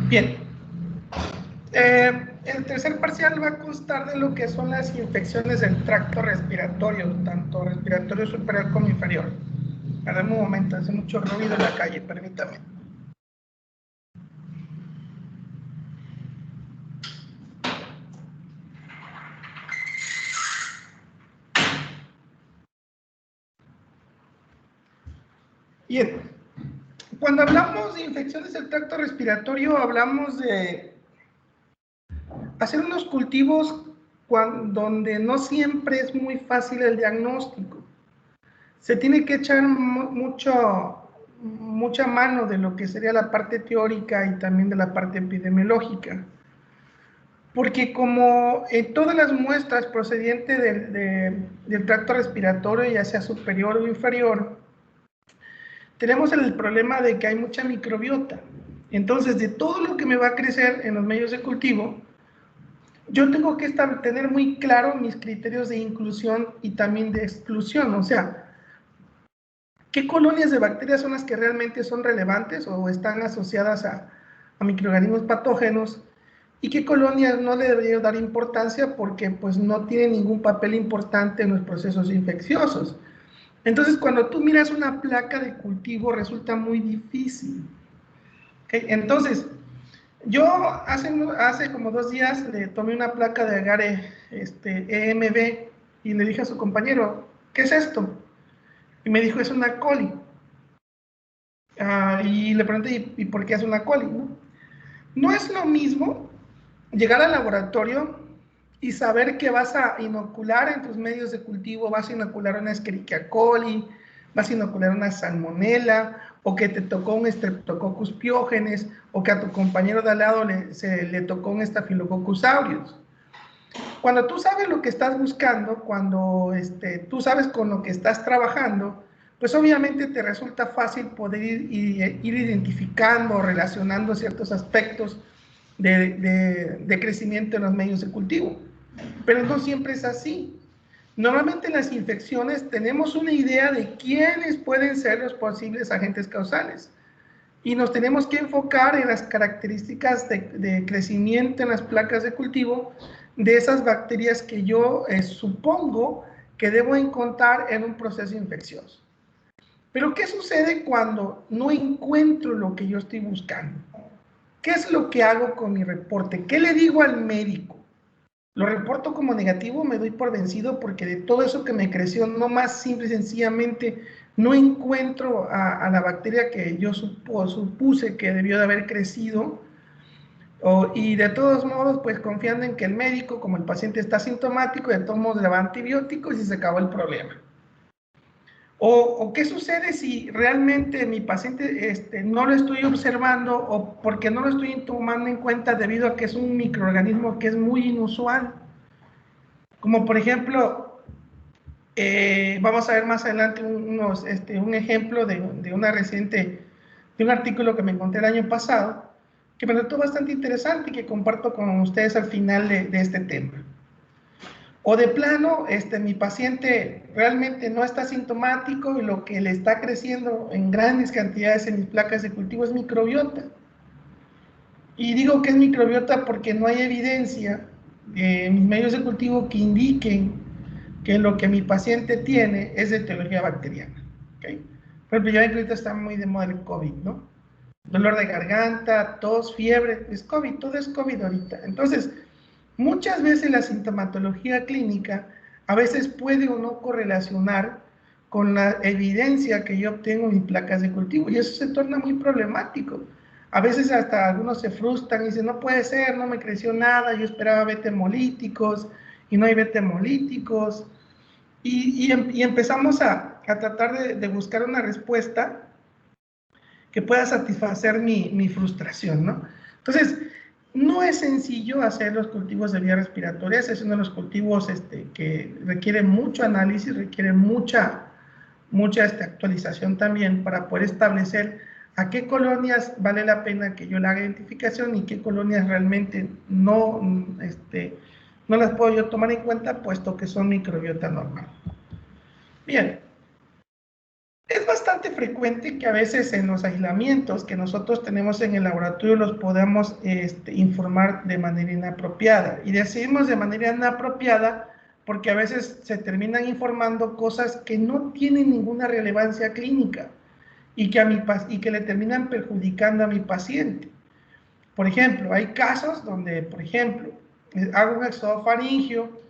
Bien. El tercer parcial va a constar de lo que son las infecciones del tracto respiratorio, tanto respiratorio superior como inferior. Dame un momento, hace mucho ruido en la calle, permítame. Bien, cuando hablamos de infecciones del tracto respiratorio, hablamos de hacer unos cultivos donde no siempre es muy fácil el diagnóstico. Se tiene que echar mucha mano de lo que sería la parte teórica y también de la parte epidemiológica. Porque como todas las muestras procedientes del tracto respiratorio, ya sea superior o inferior, tenemos el problema de que hay mucha microbiota. Entonces, de todo lo que me va a crecer en los medios de cultivo, yo tengo que tener muy claro mis criterios de inclusión y también de exclusión. O sea, ¿qué colonias de bacterias son las que realmente son relevantes o están asociadas a microorganismos patógenos? ¿Y qué colonias no le debería dar importancia porque pues no tienen ningún papel importante en los procesos infecciosos? Entonces, cuando tú miras una placa de cultivo, resulta muy difícil. ¿Okay? Entonces, yo hace como 2 días le tomé una placa de agave EMB y le dije a su compañero, ¿qué es esto? Y me dijo, es una coli. Y le pregunté, ¿y por qué es una coli? No es lo mismo llegar al laboratorio y saber que vas a inocular en tus medios de cultivo, vas a inocular una Escherichia coli, vas a inocular una salmonella, o que te tocó un Streptococcus pyogenes, o que a tu compañero de al lado le tocó un Staphylococcus aureus. Cuando tú sabes lo que estás buscando, cuando tú sabes con lo que estás trabajando, pues obviamente te resulta fácil poder ir identificando, relacionando ciertos aspectos de crecimiento en los medios de cultivo. Pero no siempre es así. Normalmente en las infecciones tenemos una idea de quiénes pueden ser los posibles agentes causales y nos tenemos que enfocar en las características de crecimiento en las placas de cultivo de esas bacterias que yo supongo que debo encontrar en un proceso infeccioso. Pero ¿qué sucede cuando no encuentro lo que yo estoy buscando? ¿Qué es lo que hago con mi reporte? ¿Qué le digo al médico? ¿Lo reporto como negativo? ¿Me doy por vencido porque de todo eso que me creció, no más simple y sencillamente no encuentro a la bacteria que yo supuse que debió de haber crecido? Y de todos modos, pues confiando en que el médico, como el paciente está sintomático, de todos modos le va antibióticos y se acabó el problema. O qué sucede si realmente mi paciente no lo estoy observando o porque no lo estoy tomando en cuenta debido a que es un microorganismo que es muy inusual. Como por ejemplo, vamos a ver más adelante un ejemplo de una reciente, de un artículo que me encontré el año pasado, que me resultó bastante interesante y que comparto con ustedes al final de este tema. O de plano, mi paciente realmente no está sintomático y lo que le está creciendo en grandes cantidades en mis placas de cultivo es microbiota. Y digo que es microbiota porque no hay evidencia en mis medios de cultivo que indiquen que lo que mi paciente tiene es de etiología bacteriana. ¿Okay? Por ejemplo, ya ven que ahorita está muy de moda el COVID, ¿no? Dolor de garganta, tos, fiebre, es COVID, todo es COVID ahorita. Entonces, muchas veces la sintomatología clínica a veces puede o no correlacionar con la evidencia que yo obtengo en mis placas de cultivo y eso se torna muy problemático. A veces hasta algunos se frustran y dicen, no puede ser, no me creció nada, yo esperaba beta-hemolíticos y no hay beta-hemolíticos. Y empezamos a tratar de buscar una respuesta que pueda satisfacer mi frustración, ¿no? Entonces, no es sencillo hacer los cultivos de vías respiratorias, es uno de los cultivos que requiere mucho análisis, requiere mucha actualización también para poder establecer a qué colonias vale la pena que yo le haga identificación y qué colonias realmente no las puedo yo tomar en cuenta puesto que son microbiota normal. Bien, es bastante bastante frecuente que a veces en los aislamientos que nosotros tenemos en el laboratorio los podamos informar de manera inapropiada. Y decidimos de manera inapropiada porque a veces se terminan informando cosas que no tienen ninguna relevancia clínica y que le terminan perjudicando a mi paciente. Por ejemplo, hay casos donde, por ejemplo, hago un exudofaringio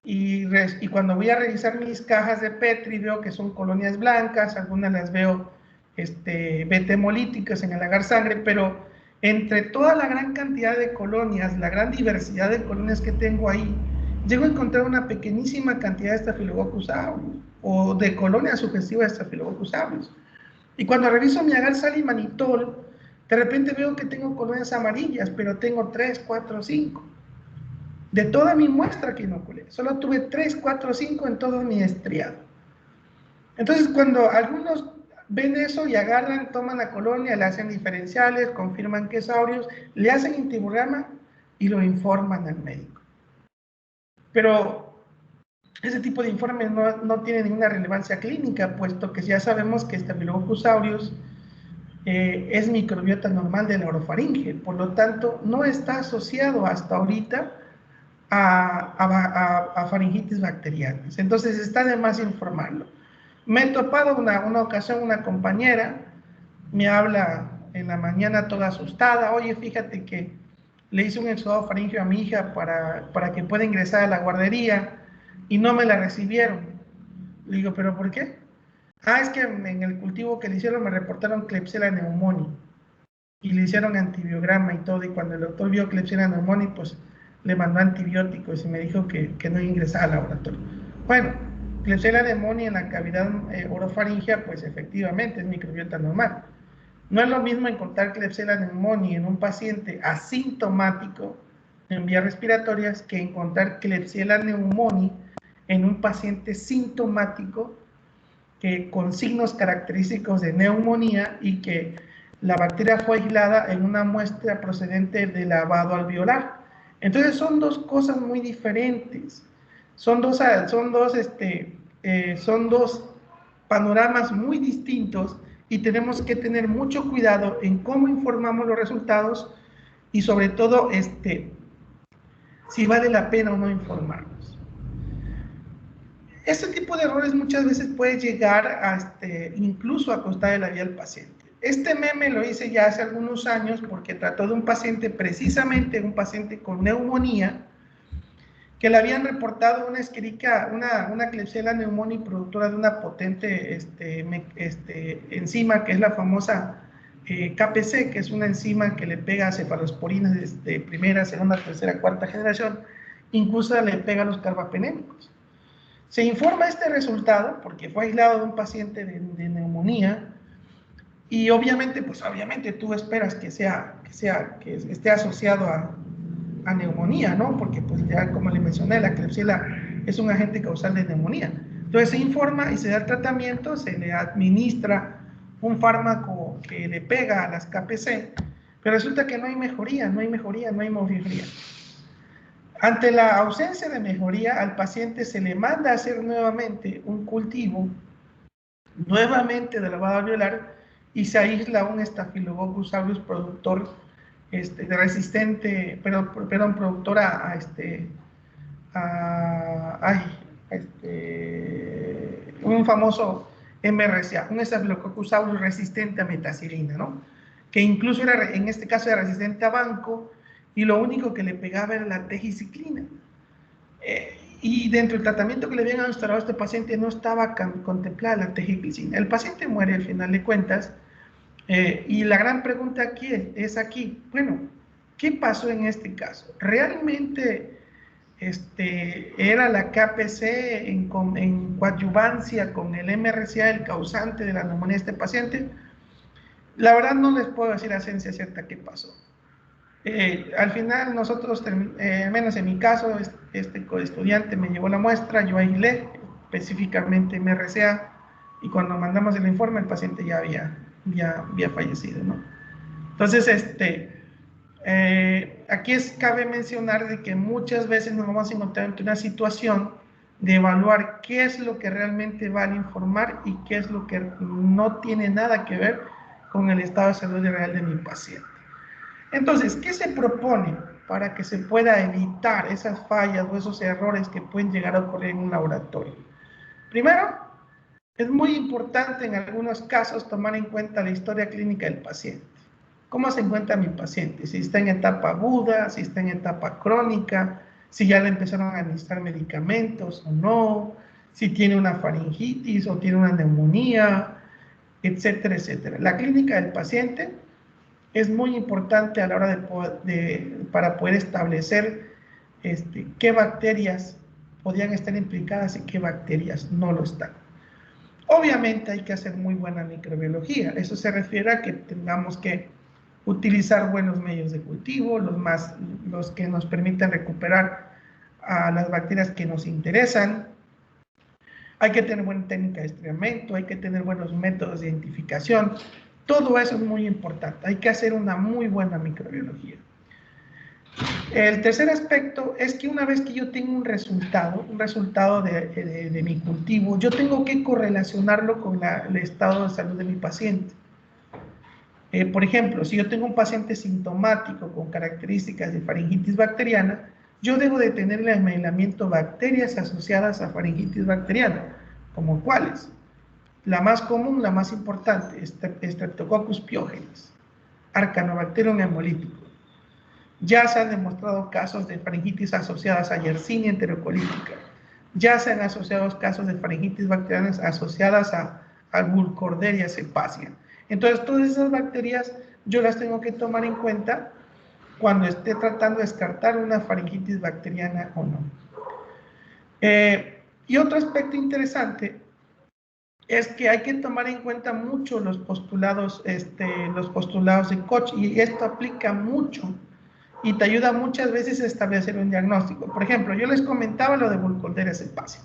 y cuando voy a revisar mis cajas de Petri veo que son colonias blancas, algunas las veo beta-hemolíticas en el agar sangre, pero entre toda la gran cantidad de colonias, la gran diversidad de colonias que tengo ahí, llego a encontrar una pequeñísima cantidad de Staphylococcus aureus o de colonias sugestivas de Staphylococcus aureus. Y cuando reviso mi agar sal y manitol, de repente veo que tengo colonias amarillas, pero tengo 3, 4, 5. De toda mi muestra que inoculé, solo tuve 3, 4, 5 en todo mi estriado. Entonces, cuando algunos ven eso y agarran, toman la colonia, le hacen diferenciales, confirman que es aureus, le hacen intibograma y lo informan al médico. Pero ese tipo de informes no tiene ninguna relevancia clínica, puesto que ya sabemos que Staphylococcus aureus es microbiota normal de la orofaringe, por lo tanto, no está asociado hasta ahorita a faringitis bacterianas. Entonces, está de más informarlo. Me he topado una ocasión, una compañera me habla en la mañana toda asustada, oye, fíjate que le hice un exudofaringio a mi hija para que pueda ingresar a la guardería y no me la recibieron. Le digo, ¿pero por qué? Ah, es que en el cultivo que le hicieron me reportaron Klebsiella pneumoniae y le hicieron antibiograma y todo, y cuando el doctor vio Klebsiella pneumoniae, pues le mandó antibióticos y me dijo que no ingresaba al laboratorio. Bueno, Klebsiella pneumoniae en la cavidad orofaringea, pues efectivamente es microbiota normal. No es lo mismo encontrar Klebsiella pneumoniae en un paciente asintomático en vías respiratorias que encontrar Klebsiella pneumoniae en un paciente sintomático con signos característicos de neumonía y que la bacteria fue aislada en una muestra procedente de lavado alveolar. Entonces son dos cosas muy diferentes, son dos panoramas muy distintos y tenemos que tener mucho cuidado en cómo informamos los resultados y sobre todo si vale la pena o no informarlos. Este tipo de errores muchas veces puede llegar incluso a costarle la vida al paciente. Este meme lo hice ya hace algunos años porque trató de un paciente, precisamente un paciente con neumonía, que le habían reportado una Escherichia, una Klebsiella pneumoniae productora de una potente enzima que es la famosa KPC, que es una enzima que le pega a cefalosporinas de primera, segunda, tercera, cuarta generación, incluso le pega a los carbapenémicos. Se informa este resultado porque fue aislado de un paciente de neumonía y obviamente, pues obviamente tú esperas que esté asociado a neumonía, ¿no? Porque pues ya como le mencioné, la Klebsiella es un agente causal de neumonía. Entonces se informa y se da el tratamiento, se le administra un fármaco que le pega a las KPC, pero resulta que no hay mejoría. Ante la ausencia de mejoría, al paciente se le manda a hacer nuevamente un cultivo, nuevamente de lavado alveolar, y se aísla un Staphylococcus aureus productor productor un famoso MRSA, un Staphylococcus aureus resistente a metacilina, ¿no? Que incluso en este caso era resistente a banco, y lo único que le pegaba era la tegiciclina. Y dentro del tratamiento que le habían instalado a este paciente no estaba contemplada la tegiclina. El paciente muere al final de cuentas, y la gran pregunta aquí es bueno, ¿qué pasó en este caso? ¿Realmente era la KPC en coadyuvancia con el MRCA el causante de la neumonía de este paciente? La verdad no les puedo decir a ciencia cierta qué pasó. Al final nosotros, al menos en mi caso, este coestudiante me llevó la muestra, yo aislé específicamente MRCA, y cuando mandamos el informe el paciente ya había fallecido, ¿no? Entonces, aquí cabe mencionar de que muchas veces nos vamos a encontrar en una situación de evaluar qué es lo que realmente vale informar y qué es lo que no tiene nada que ver con el estado de salud real de mi paciente. Entonces, ¿qué se propone para que se pueda evitar esas fallas o esos errores que pueden llegar a ocurrir en un laboratorio? Primero, es muy importante en algunos casos tomar en cuenta la historia clínica del paciente. ¿Cómo se encuentra mi paciente? Si está en etapa aguda, si está en etapa crónica, si ya le empezaron a administrar medicamentos o no, si tiene una faringitis o tiene una neumonía, etcétera, etcétera. La clínica del paciente es muy importante a la hora para poder establecer qué bacterias podrían estar implicadas y qué bacterias no lo están. Obviamente hay que hacer muy buena microbiología. Eso se refiere a que tengamos que utilizar buenos medios de cultivo, los que nos permitan recuperar a las bacterias que nos interesan. Hay que tener buena técnica de estriamiento, hay que tener buenos métodos de identificación. Todo eso es muy importante. Hay que hacer una muy buena microbiología. El tercer aspecto es que una vez que yo tengo un resultado de mi cultivo, yo tengo que correlacionarlo con el estado de salud de mi paciente. Por ejemplo, si yo tengo un paciente sintomático con características de faringitis bacteriana, yo debo de tener el aislamiento bacterias asociadas a faringitis bacteriana, como cuáles. La más común, la más importante, Streptococcus pyogenes, Arcanobacterium hemolítico. Ya se han demostrado casos de faringitis asociadas a Yersinia enterocolítica. Ya se han asociado casos de faringitis bacterianas asociadas a Burkholderia cepacia. Entonces, todas esas bacterias yo las tengo que tomar en cuenta cuando esté tratando de descartar una faringitis bacteriana o no. Y otro aspecto interesante es que hay que tomar en cuenta mucho los postulados de Koch, y esto aplica mucho y te ayuda muchas veces a establecer un diagnóstico. Por ejemplo, yo les comentaba lo de Burkholderia cepacia.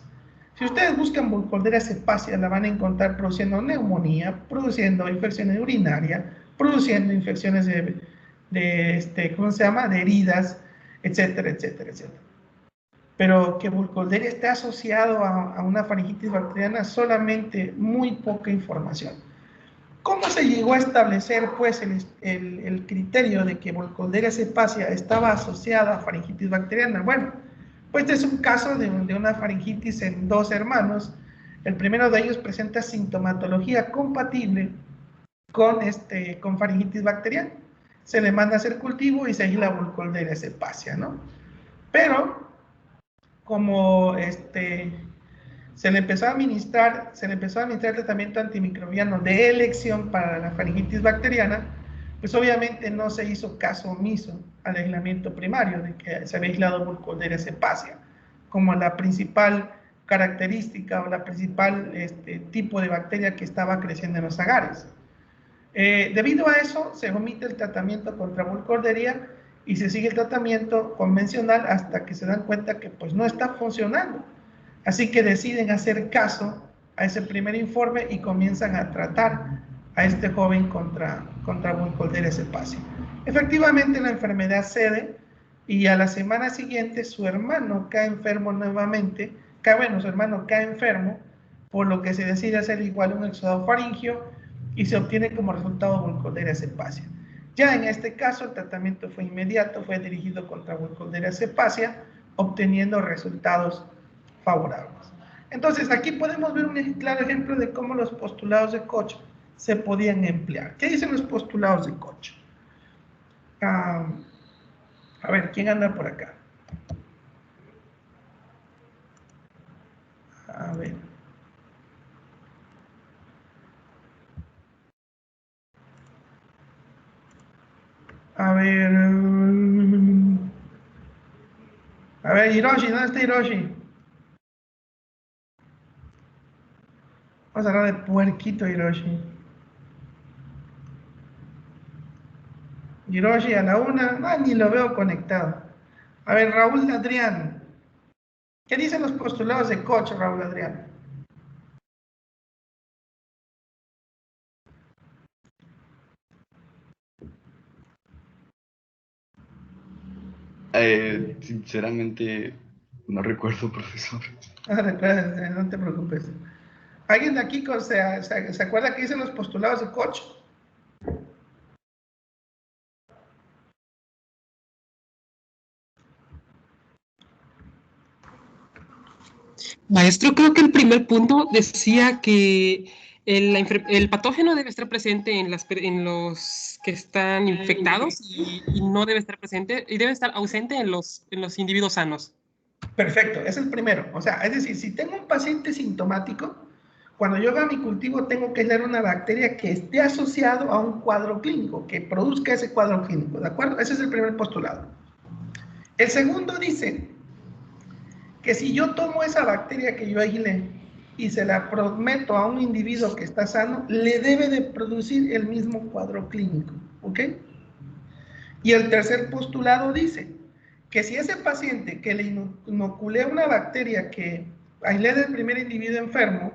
Si ustedes buscan Burkholderia cepacia, la van a encontrar produciendo neumonía, produciendo infecciones urinarias, produciendo infecciones ¿cómo se llama?, de heridas, etcétera, etcétera, etcétera. Pero que Burkholderia esté asociado a una faringitis bacteriana, solamente muy poca información. ¿Cómo se llegó a establecer pues el criterio de que Burkholderia cepacia estaba asociada a faringitis bacteriana? Bueno, pues este es un caso de una faringitis en dos hermanos. El primero de ellos presenta sintomatología compatible con faringitis bacteriana. Se le manda a hacer cultivo y se aísla Burkholderia cepacia, ¿no? Pero como se le empezó a administrar tratamiento antimicrobiano de elección para la faringitis bacteriana, pues obviamente no se hizo caso omiso al aislamiento primario de que se había aislado Burkholderia cepacia como la principal característica o la principal tipo de bacteria que estaba creciendo en los agares. Debido a eso, se omite el tratamiento contra Burkholderia y se sigue el tratamiento convencional hasta que se dan cuenta que pues no está funcionando. Así que deciden hacer caso a ese primer informe y comienzan a tratar a este joven contra Burkholderia cepacia. Efectivamente, la enfermedad cede y a la semana siguiente su hermano cae enfermo nuevamente, su hermano cae enfermo, por lo que se decide hacer igual un exudado faríngeo y se obtiene como resultado Burkholderia cepacia. Ya en este caso el tratamiento fue inmediato, fue dirigido contra Burkholderia cepacia, obteniendo resultados favorables. Entonces aquí podemos ver un claro ejemplo de cómo los postulados de Koch se podían emplear. ¿Qué dicen los postulados de Koch? A ver, ¿quién anda por acá? A ver. A ver. A ver, Hiroshi, ¿dónde está Hiroshi? Vamos a hablar de puerquito Hiroshi. Hiroshi a la una, ni lo veo conectado. A ver, Raúl Adrián. ¿Qué dicen los postulados de Koch, Raúl Adrián? Sinceramente, No recuerdo, profesor. No recuerdas, no te preocupes. ¿Alguien de aquí se acuerda que dicen los postulados de Koch? Maestro, creo que el primer punto decía que el patógeno debe estar presente en los que están infectados y no debe estar presente, y debe estar ausente en los individuos sanos. Perfecto, es el primero. O sea, es decir, si tengo un paciente sintomático, cuando yo haga mi cultivo tengo que dar una bacteria que esté asociado a un cuadro clínico, que produzca ese cuadro clínico, ¿de acuerdo? Ese es el primer postulado. El segundo dice que si yo tomo esa bacteria que yo aislé y se la prometo a un individuo que está sano, le debe de producir el mismo cuadro clínico, ¿ok? Y el tercer postulado dice que si ese paciente que le inoculé una bacteria que aislé del primer individuo enfermo,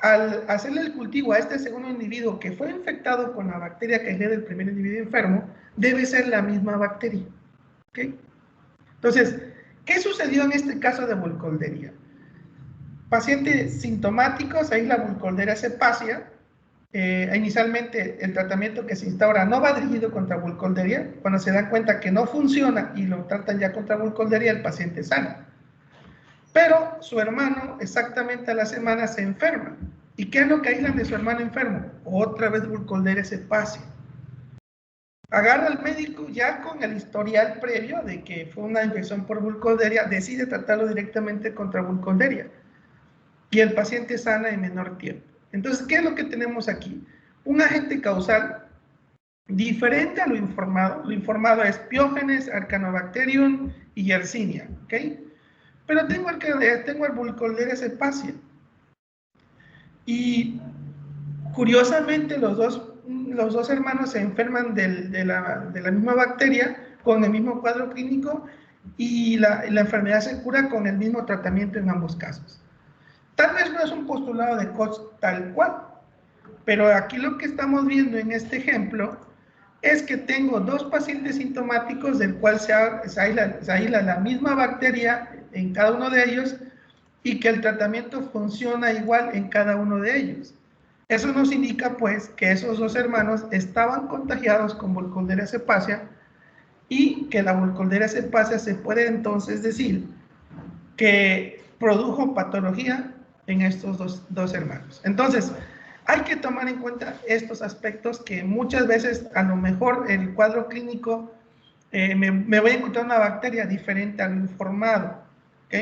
al hacerle el cultivo a este segundo individuo que fue infectado con la bacteria que aislé del primer individuo enfermo, debe ser la misma bacteria, ¿ok? Entonces, ¿qué sucedió en este caso de Burkholderia? Pacientes sintomáticos, ahí la Burkholderia cepacia. Inicialmente el tratamiento que se instaura no va dirigido contra Burkholderia. Cuando se dan cuenta que no funciona y lo tratan ya contra Burkholderia, el paciente sana. Pero su hermano, exactamente a la semana, se enferma. ¿Y qué es lo que aíslan de su hermano enfermo? Otra vez Burkholderia cepacia. Agarra al médico ya con el historial previo de que fue una infección por Burkholderia, decide tratarlo directamente contra Burkholderia. Y el paciente sana en menor tiempo. Entonces, ¿qué es lo que tenemos aquí? Un agente causal diferente a lo informado. Lo informado es Piógenes, Arcanobacterium y Yersinia, ¿ok? Pero tengo el Burkholderia cepacia. Y curiosamente los dos hermanos se enferman de la misma bacteria con el mismo cuadro clínico y la enfermedad se cura con el mismo tratamiento en ambos casos. Tal vez no es un postulado de Koch tal cual, pero aquí lo que estamos viendo en este ejemplo es que tengo dos pacientes sintomáticos del cual se aísla la misma bacteria en cada uno de ellos y que el tratamiento funciona igual en cada uno de ellos. Eso nos indica pues que esos dos hermanos estaban contagiados con Burkholderia cepacia y que la Burkholderia cepacia se puede entonces decir que produjo patología en estos dos hermanos. Entonces, hay que tomar en cuenta estos aspectos que muchas veces a lo mejor el cuadro clínico me voy a encontrar una bacteria diferente a lo informado, ¿ok?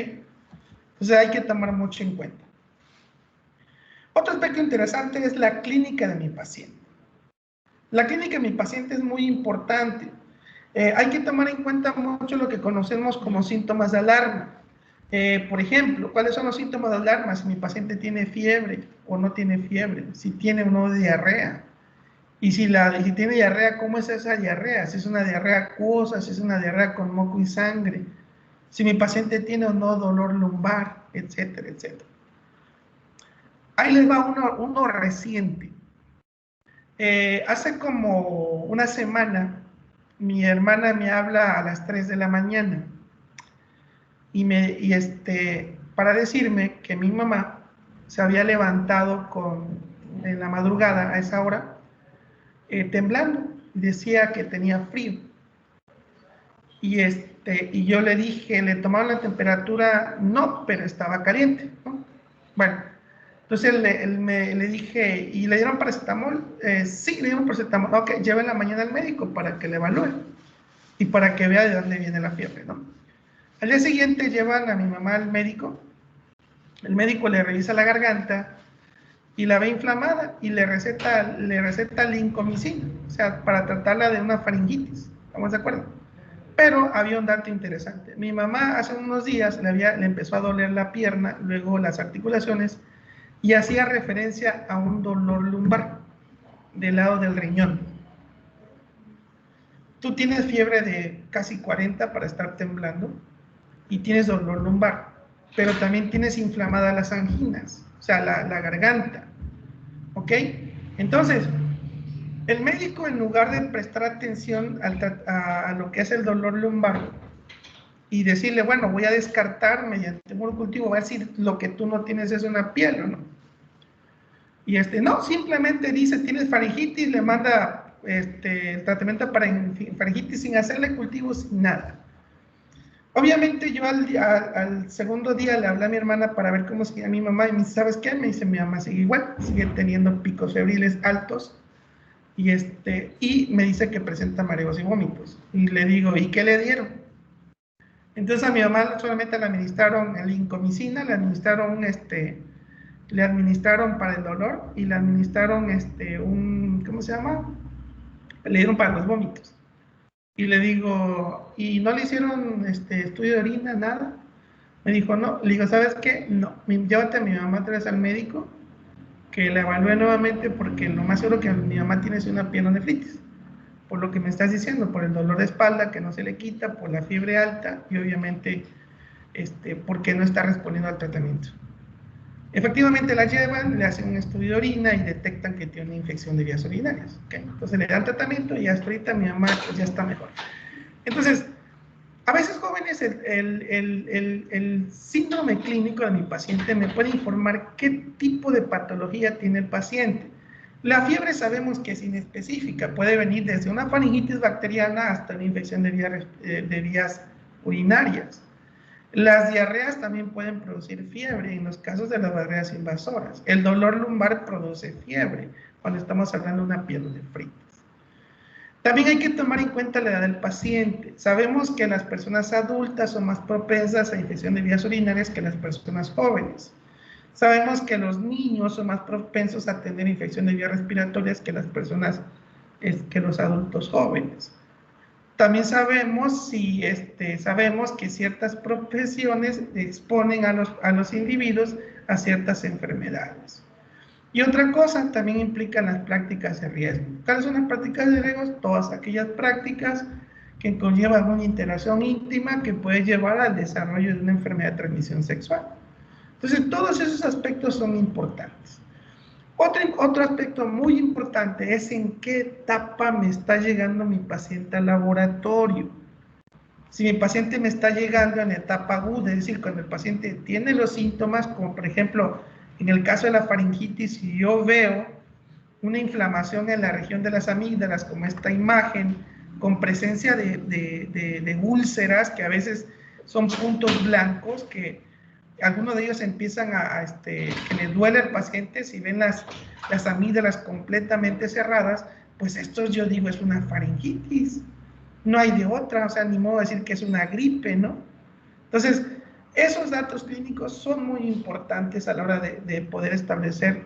Entonces hay que tomar mucho en cuenta. Otro aspecto interesante es la clínica de mi paciente. La clínica de mi paciente es muy importante. Hay que tomar en cuenta mucho lo que conocemos como síntomas de alarma. Por ejemplo, ¿cuáles son los síntomas de alarma? Si mi paciente tiene fiebre o no tiene fiebre, si tiene o no diarrea. Y si tiene diarrea, ¿cómo es esa diarrea? Si es una diarrea acuosa, si es una diarrea con moco y sangre, si mi paciente tiene o no dolor lumbar, etcétera, etcétera. Ahí les va uno reciente. Hace como una semana, mi hermana me habla a las 3 de la mañana para decirme que mi mamá se había levantado en la madrugada a esa hora, temblando, decía que tenía frío. Y yo le dije, ¿le tomaron la temperatura? No, pero estaba caliente, ¿no? Bueno, entonces le dije, ¿y le dieron paracetamol? Sí, le dieron paracetamol. Ok, lleve en la mañana al médico para que le evalúe y para que vea de dónde viene la fiebre, ¿no? Al día siguiente llevan a mi mamá al médico. El médico le revisa la garganta y la ve inflamada y le receta lincomicina, o sea, para tratarla de una faringitis. ¿Estamos de acuerdo? Pero había un dato interesante. Mi mamá hace unos días le empezó a doler la pierna, luego las articulaciones, y hacía referencia a un dolor lumbar del lado del riñón. Tú tienes fiebre de casi 40 para estar temblando y tienes dolor lumbar, pero también tienes inflamadas las anginas, o sea, la garganta, ¿ok? Entonces, el médico, en lugar de prestar atención a lo que es el dolor lumbar, y decirle, bueno, voy a descartar mediante un cultivo, a ver si lo que tú no tienes es una piel o no. Y no, simplemente dice, tienes faringitis, le manda el tratamiento para faringitis sin hacerle cultivos, sin nada. Obviamente yo al segundo día le hablé a mi hermana para ver cómo seguía mi mamá y me dice, ¿sabes qué? Me dice, mi mamá sigue igual, sigue teniendo picos febriles altos y me dice que presenta mareos y vómitos. Y le digo, ¿y qué le dieron? Entonces a mi mamá solamente le administraron el incomicina, le administraron para el dolor y le administraron ¿cómo se llama? Le dieron para los vómitos. Y le digo, ¿y no le hicieron estudio de orina, nada? Me dijo, no. Le digo, ¿sabes qué? No, llévate a mi mamá otra vez al médico, que la evalúe nuevamente, porque lo más seguro que mi mamá tiene es una pielonefritis, por lo que me estás diciendo, por el dolor de espalda que no se le quita, por la fiebre alta y obviamente porque no está respondiendo al tratamiento. Efectivamente la llevan, le hacen un estudio de orina y detectan que tiene una infección de vías urinarias. ¿Okay? Entonces le dan tratamiento y hasta ahorita mi mamá pues, ya está mejor. Entonces, a veces, jóvenes, el síndrome clínico de mi paciente me puede informar qué tipo de patología tiene el paciente. La fiebre sabemos que es inespecífica, puede venir desde una faringitis bacteriana hasta una infección de vías urinarias. Las diarreas también pueden producir fiebre en los casos de las diarreas invasoras. El dolor lumbar produce fiebre cuando estamos hablando de una pielonefritis. También hay que tomar en cuenta la edad del paciente. Sabemos que las personas adultas son más propensas a infección de vías urinarias que las personas jóvenes. Sabemos que los niños son más propensos a tener infección de vías respiratorias que las personas, que los adultos jóvenes. También sabemos que ciertas profesiones exponen a los individuos a ciertas enfermedades. Y otra cosa también implica las prácticas de riesgo. ¿Cuáles son las prácticas de riesgo? Todas aquellas prácticas que conllevan una interacción íntima que puede llevar al desarrollo de una enfermedad de transmisión sexual. Entonces, todos esos aspectos son importantes. Otro aspecto muy importante es en qué etapa me está llegando mi paciente al laboratorio. Si mi paciente me está llegando en etapa aguda, es decir, cuando el paciente tiene los síntomas, como por ejemplo, en el caso de la faringitis, si yo veo una inflamación en la región de las amígdalas, como esta imagen, con presencia de úlceras, que a veces son puntos blancos, que algunos de ellos empiezan que le duele al paciente, si ven las amígdalas completamente cerradas, pues esto yo digo es una faringitis. No hay de otra, o sea, ni modo de decir que es una gripe, ¿no? Entonces, esos datos clínicos son muy importantes a la hora de poder establecer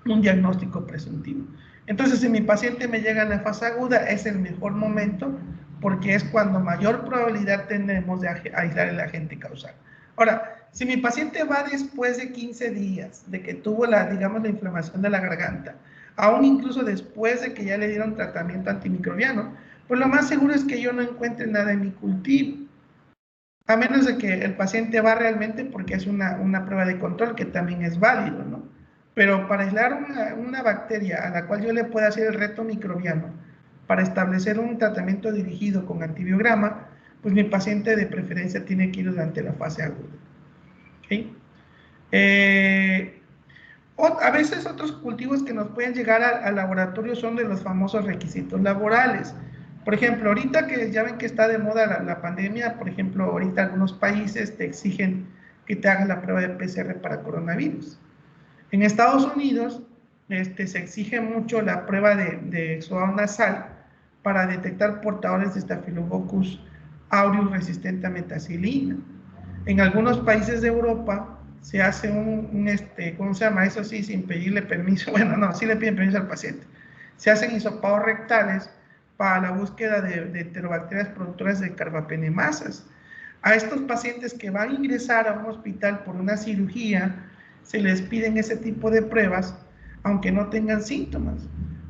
un diagnóstico presuntivo. Entonces, si mi paciente me llega en la fase aguda, es el mejor momento porque es cuando mayor probabilidad tenemos de aislar el agente causal. Ahora, si mi paciente va después de 15 días de que tuvo la inflamación de la garganta, aún incluso después de que ya le dieron tratamiento antimicrobiano, pues lo más seguro es que yo no encuentre nada en mi cultivo, a menos de que el paciente va realmente porque es una prueba de control que también es válido, ¿no? Pero para aislar una bacteria a la cual yo le pueda hacer el reto microbiano para establecer un tratamiento dirigido con antibiograma, pues mi paciente de preferencia tiene que ir durante la fase aguda. ¿Okay? A veces otros cultivos que nos pueden llegar al laboratorio son de los famosos requisitos laborales. Por ejemplo, ahorita que ya ven que está de moda la pandemia, por ejemplo, ahorita algunos países te exigen que te hagas la prueba de PCR para coronavirus. En Estados Unidos se exige mucho la prueba de exudado nasal para detectar portadores de Staphylococcus aureus resistente a metacilina. En algunos países de Europa se hace ¿cómo se llama? Eso sí, sin pedirle permiso. Bueno, no, sí le piden permiso al paciente. Se hacen hisopados rectales para la búsqueda de enterobacterias productoras de carbapenemasas. A estos pacientes que van a ingresar a un hospital por una cirugía, se les piden ese tipo de pruebas, aunque no tengan síntomas,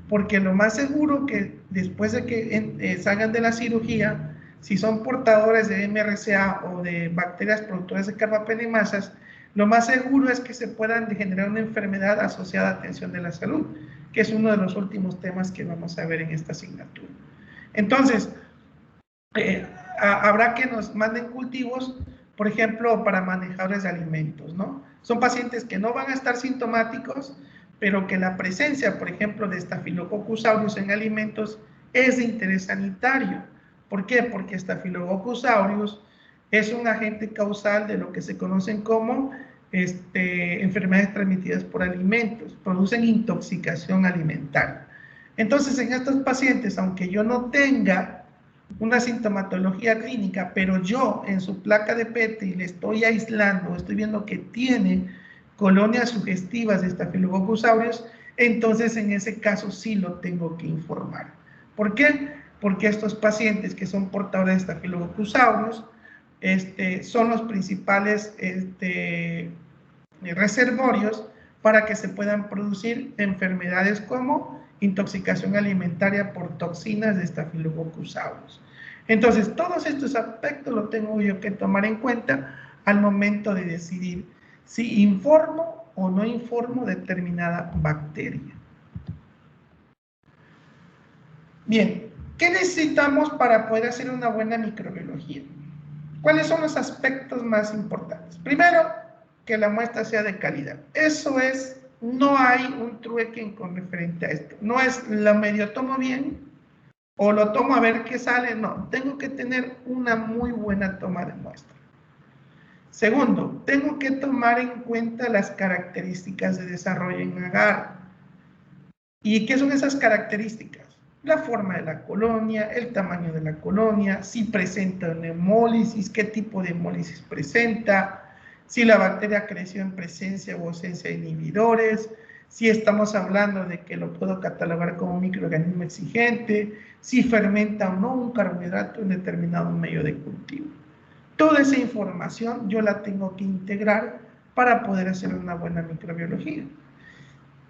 porque lo más seguro que después de que salgan de la cirugía, si son portadores de MRSA o de bacterias productoras de carbapenemasas, lo más seguro es que se puedan generar una enfermedad asociada a atención de la salud, que es uno de los últimos temas que vamos a ver en esta asignatura. Entonces, habrá que nos manden cultivos, por ejemplo, para manejadores de alimentos, ¿no? Son pacientes que no van a estar sintomáticos, pero que la presencia, por ejemplo, de Staphylococcus aureus en alimentos es de interés sanitario. ¿Por qué? Porque Staphylococcus aureus es un agente causal de lo que se conocen como enfermedades transmitidas por alimentos, producen intoxicación alimentaria. Entonces, en estos pacientes, aunque yo no tenga una sintomatología clínica, pero yo en su placa de PET le estoy aislando, estoy viendo que tiene colonias sugestivas de Staphylococcus aureus, entonces en ese caso sí lo tengo que informar. ¿Por qué? Porque estos pacientes que son portadores de Staphylococcus aureus son los principales reservorios para que se puedan producir enfermedades como intoxicación alimentaria por toxinas de Staphylococcus aureus. Entonces, todos estos aspectos los tengo yo que tomar en cuenta al momento de decidir si informo o no informo determinada bacteria. Bien, ¿qué necesitamos para poder hacer una buena microbiología? ¿Cuáles son los aspectos más importantes? Primero, que la muestra sea de calidad. Eso es, no hay un trueque con referente a esto. No es lo medio tomo bien o lo tomo a ver qué sale. No, tengo que tener una muy buena toma de muestra. Segundo, tengo que tomar en cuenta las características de desarrollo en agar. ¿Y qué son esas características? La forma de la colonia, el tamaño de la colonia, si presenta una hemólisis, qué tipo de hemólisis presenta, si la bacteria creció en presencia o ausencia de inhibidores, si estamos hablando de que lo puedo catalogar como un microorganismo exigente, si fermenta o no un carbohidrato en determinado medio de cultivo. Toda esa información yo la tengo que integrar para poder hacer una buena microbiología.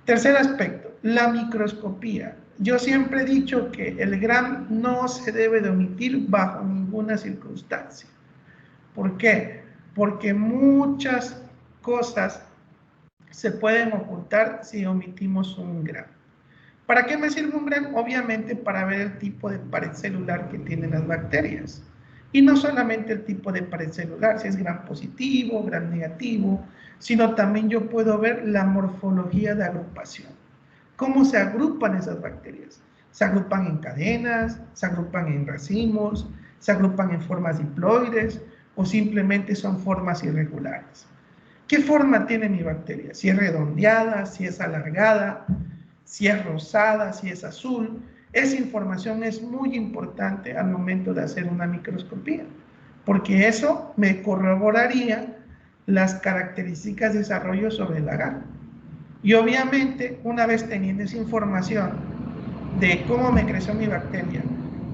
Tercer aspecto, la microscopía. Yo siempre he dicho que el GRAM no se debe de omitir bajo ninguna circunstancia. ¿Por qué? Porque muchas cosas se pueden ocultar si omitimos un GRAM. ¿Para qué me sirve un GRAM? Obviamente para ver el tipo de pared celular que tienen las bacterias. Y no solamente el tipo de pared celular, si es gram positivo, gram negativo, sino también yo puedo ver la morfología de agrupación. ¿Cómo se agrupan esas bacterias? Se agrupan en cadenas, se agrupan en racimos, se agrupan en formas diploides o simplemente son formas irregulares. ¿Qué forma tiene mi bacteria? Si es redondeada, si es alargada, si es rosada, si es azul. Esa información es muy importante al momento de hacer una microscopía, porque eso me corroboraría las características de desarrollo sobre el agar. Y obviamente, una vez teniendo esa información de cómo me creció mi bacteria,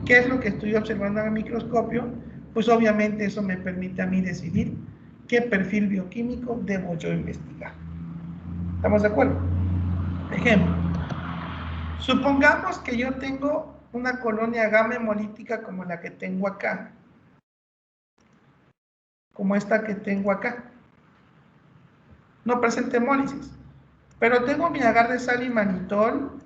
qué es lo que estoy observando en el microscopio, pues obviamente eso me permite a mí decidir qué perfil bioquímico debo yo investigar. ¿Estamos de acuerdo? Ejemplo. Supongamos que yo tengo una colonia gamma hemolítica como la que tengo acá, como esta que tengo acá. No presenta hemólisis, pero tengo mi agar de sal y manitol,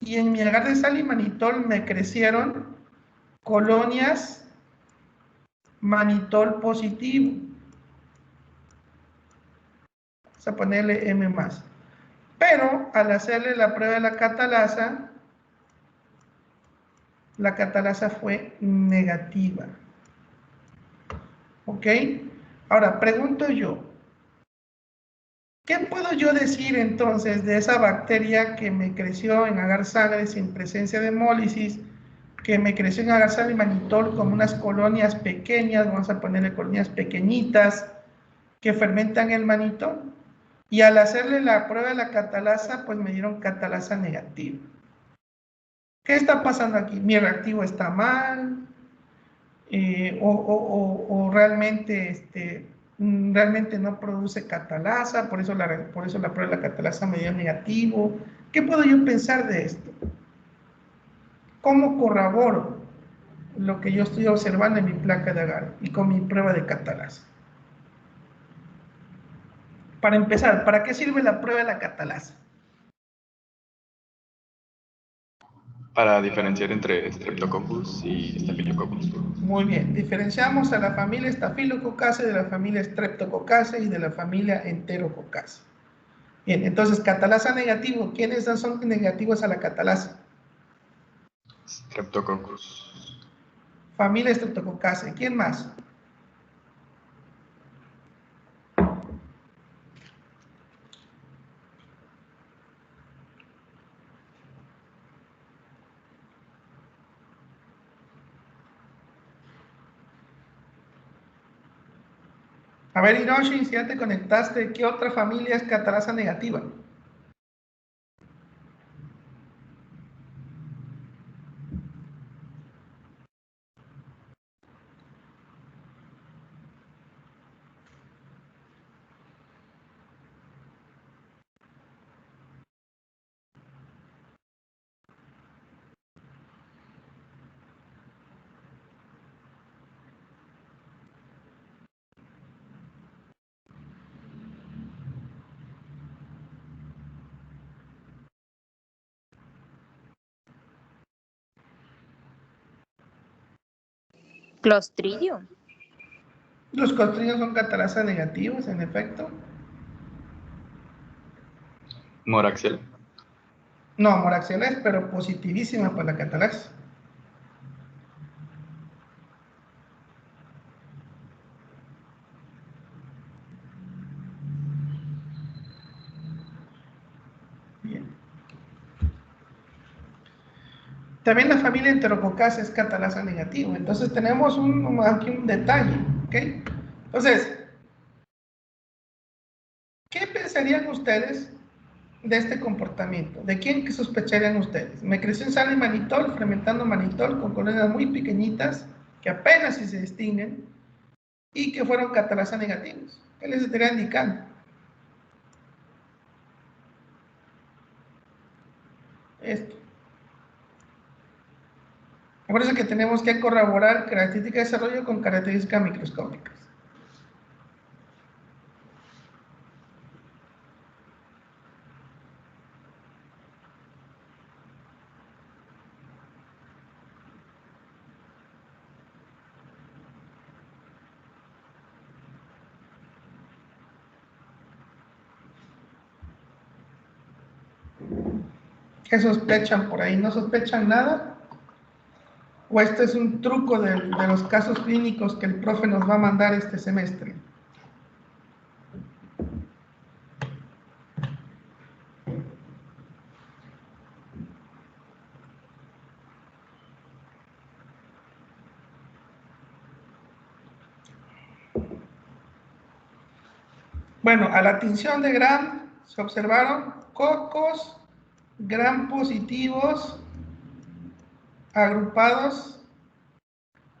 y en mi agar de sal y manitol me crecieron colonias manitol positivo. Vamos a ponerle M+. Pero al hacerle la prueba de la catalasa fue negativa. ¿Ok? Ahora, pregunto yo, ¿qué puedo yo decir entonces de esa bacteria que me creció en agar sangre sin presencia de hemólisis, que me creció en agar sal y manitol como unas colonias pequeñas, vamos a ponerle colonias pequeñitas, que fermentan el manitol? Y al hacerle la prueba de la catalasa, pues me dieron catalasa negativa. ¿Qué está pasando aquí? ¿Mi reactivo está mal? O realmente, realmente no produce catalasa, por eso la prueba de la catalasa me dio negativo. ¿Qué puedo yo pensar de esto? ¿Cómo corroboro lo que yo estoy observando en mi placa de agar y con mi prueba de catalasa? Para empezar, ¿para qué sirve la prueba de la catalasa? Para diferenciar entre Streptococcus y Staphylococcus. Muy bien, diferenciamos a la familia Staphylococcus de la familia Streptococcus y de la familia Enterococcus. Bien, entonces, catalasa negativo, ¿quiénes son negativos a la catalasa? Streptococcus. Familia Streptococcus, ¿quién más? A ver, Hiroshi, si ya te conectaste, ¿qué otra familia es catalasa negativa? Clostridium. Los clostridios son catalasa negativos, en efecto. Moraxella. No, moraxella es, pero positivísima para la catalasa. Bien. También la familia Enterococcus es catalasa negativo. Entonces tenemos aquí un detalle, ¿ok? Entonces, ¿qué pensarían ustedes de este comportamiento? ¿De quién que sospecharían ustedes? Me creció en sal y manitol, fermentando manitol con colonias muy pequeñitas, que apenas si se distinguen, y que fueron catalasa negativos. ¿Qué les estaría indicando? Esto. Acuérdense que tenemos que corroborar características de desarrollo con características microscópicas. ¿Qué sospechan por ahí? ¿No sospechan nada? ¿O este es un truco de los casos clínicos que el profe nos va a mandar este semestre? Bueno, a la tinción de Gram se observaron cocos Gram positivos agrupados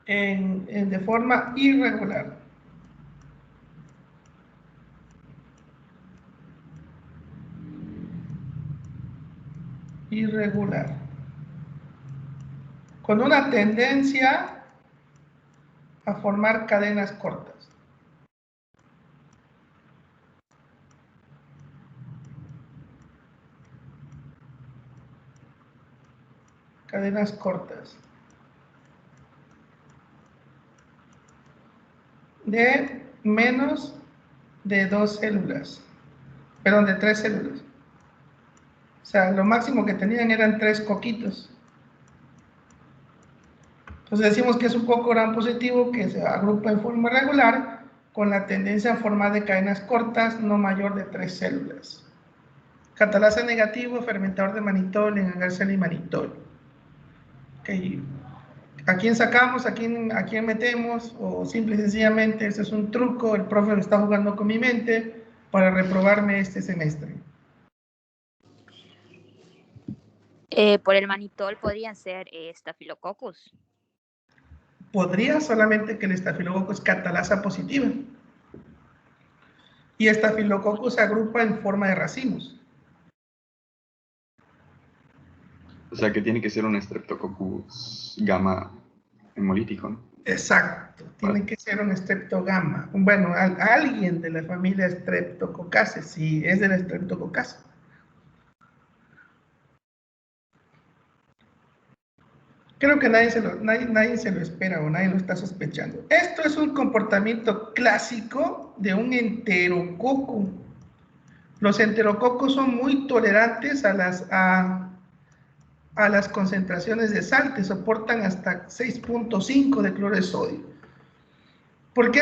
de forma irregular. Irregular. Con una tendencia a formar cadenas cortas. Cadenas cortas. De menos de 2 células. Perdón, de 3 células. O sea, lo máximo que tenían eran 3 coquitos. Entonces decimos que es un coco Gram positivo que se agrupa en forma regular con la tendencia a formar de cadenas cortas no mayor de 3 células. Catalasa negativo, fermentador de manitol en agarcel y manitol. Okay. ¿A quién sacamos? ¿A quién metemos? O simple y sencillamente, ese es un truco, el profe me está jugando con mi mente para reprobarme este semestre. Por el manitol podrían ser Staphylococcus. Podría, solamente que el estafilococcus es catalasa positiva. Y estafilococcus se agrupa en forma de racimos. O sea que tiene que ser un Streptococcus gamma hemolítico, ¿no? Exacto, tiene que ser un streptogama. Bueno, alguien de la familia Streptococcus, si es de la Streptococcus. Creo que nadie se lo espera o nadie lo está sospechando. Esto es un comportamiento clásico de un enterococo. Los enterococos son muy tolerantes a las concentraciones de sal, que soportan hasta 6.5 de cloro de sodio. ¿Por qué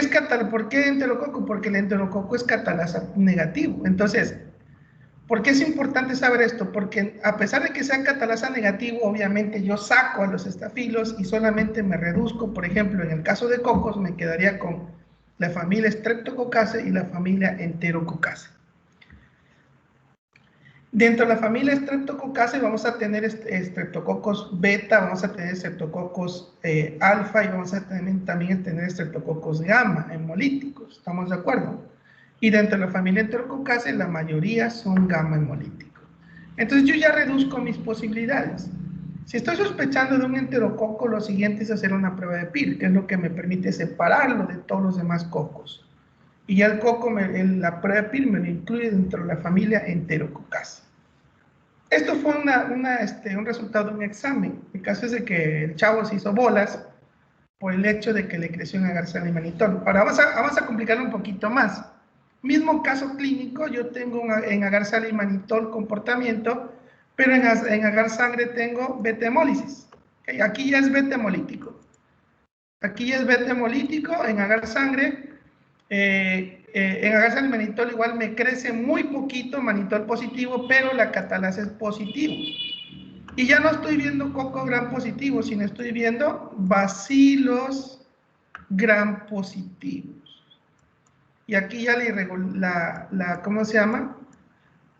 enterococo? Porque el enterococo es catalasa negativo. Entonces, ¿por qué es importante saber esto? Porque a pesar de que sea catalasa negativo, obviamente yo saco a los estafilos y solamente me reduzco, por ejemplo, en el caso de cocos, me quedaría con la familia Streptococcacea y la familia Enterococcacea. Dentro de la familia Streptococcacea vamos a tener Streptococcus beta, vamos a tener Streptococcus alfa y vamos a también tener Streptococcus gamma hemolíticos, ¿estamos de acuerdo? Y dentro de la familia Enterococcacea la mayoría son gamma hemolíticos. Entonces yo ya reduzco mis posibilidades. Si estoy sospechando de un enterococo, lo siguiente es hacer una prueba de PIR, que es lo que me permite separarlo de todos los demás cocos. Y ya el coco, la prueba de PIR me lo incluye dentro de la familia Enterococcacea. Esto fue un resultado de un examen. El caso es de que el chavo se hizo bolas por el hecho de que le creció en agar-sal y manitol. Ahora vamos a complicarlo un poquito más. Mismo caso clínico, yo tengo en agar-sal y manitol comportamiento, pero en agar-sangre tengo beta-hemólisis. ¿Okay? Aquí ya es beta-hemolítico. Aquí ya es beta-hemolítico, en agar-sangre. En agar-sal y manitol igual me crece muy poquito, manitol positivo, pero la catalasa es positivo. Y ya no estoy viendo coco gram positivo, sino estoy viendo bacilos gram positivos. Y aquí ya ¿cómo se llama?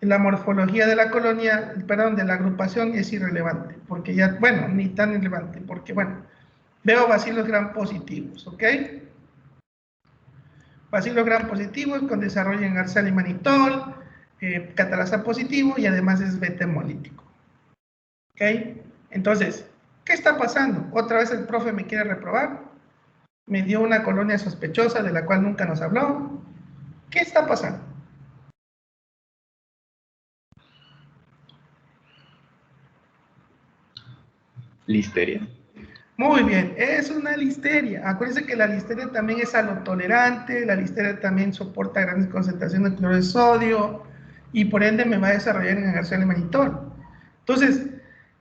La morfología de la colonia, perdón, de la agrupación es irrelevante, porque ya, bueno, ni tan irrelevante, porque bueno, veo bacilos gram positivos, ¿ok? Bacilos gram positivos con desarrollo en agar-sal y manitol, catalasa positivo y además es beta hemolítico. ¿Ok? Entonces, ¿qué está pasando? Otra vez el profe me quiere reprobar. Me dio una colonia sospechosa de la cual nunca nos habló. ¿Qué está pasando? Listeria. Muy bien, es una listeria. Acuérdense que la listeria también es halotolerante, la listeria también soporta grandes concentraciones de cloro de sodio y por ende me va a desarrollar en agar-sal y manitol. Entonces,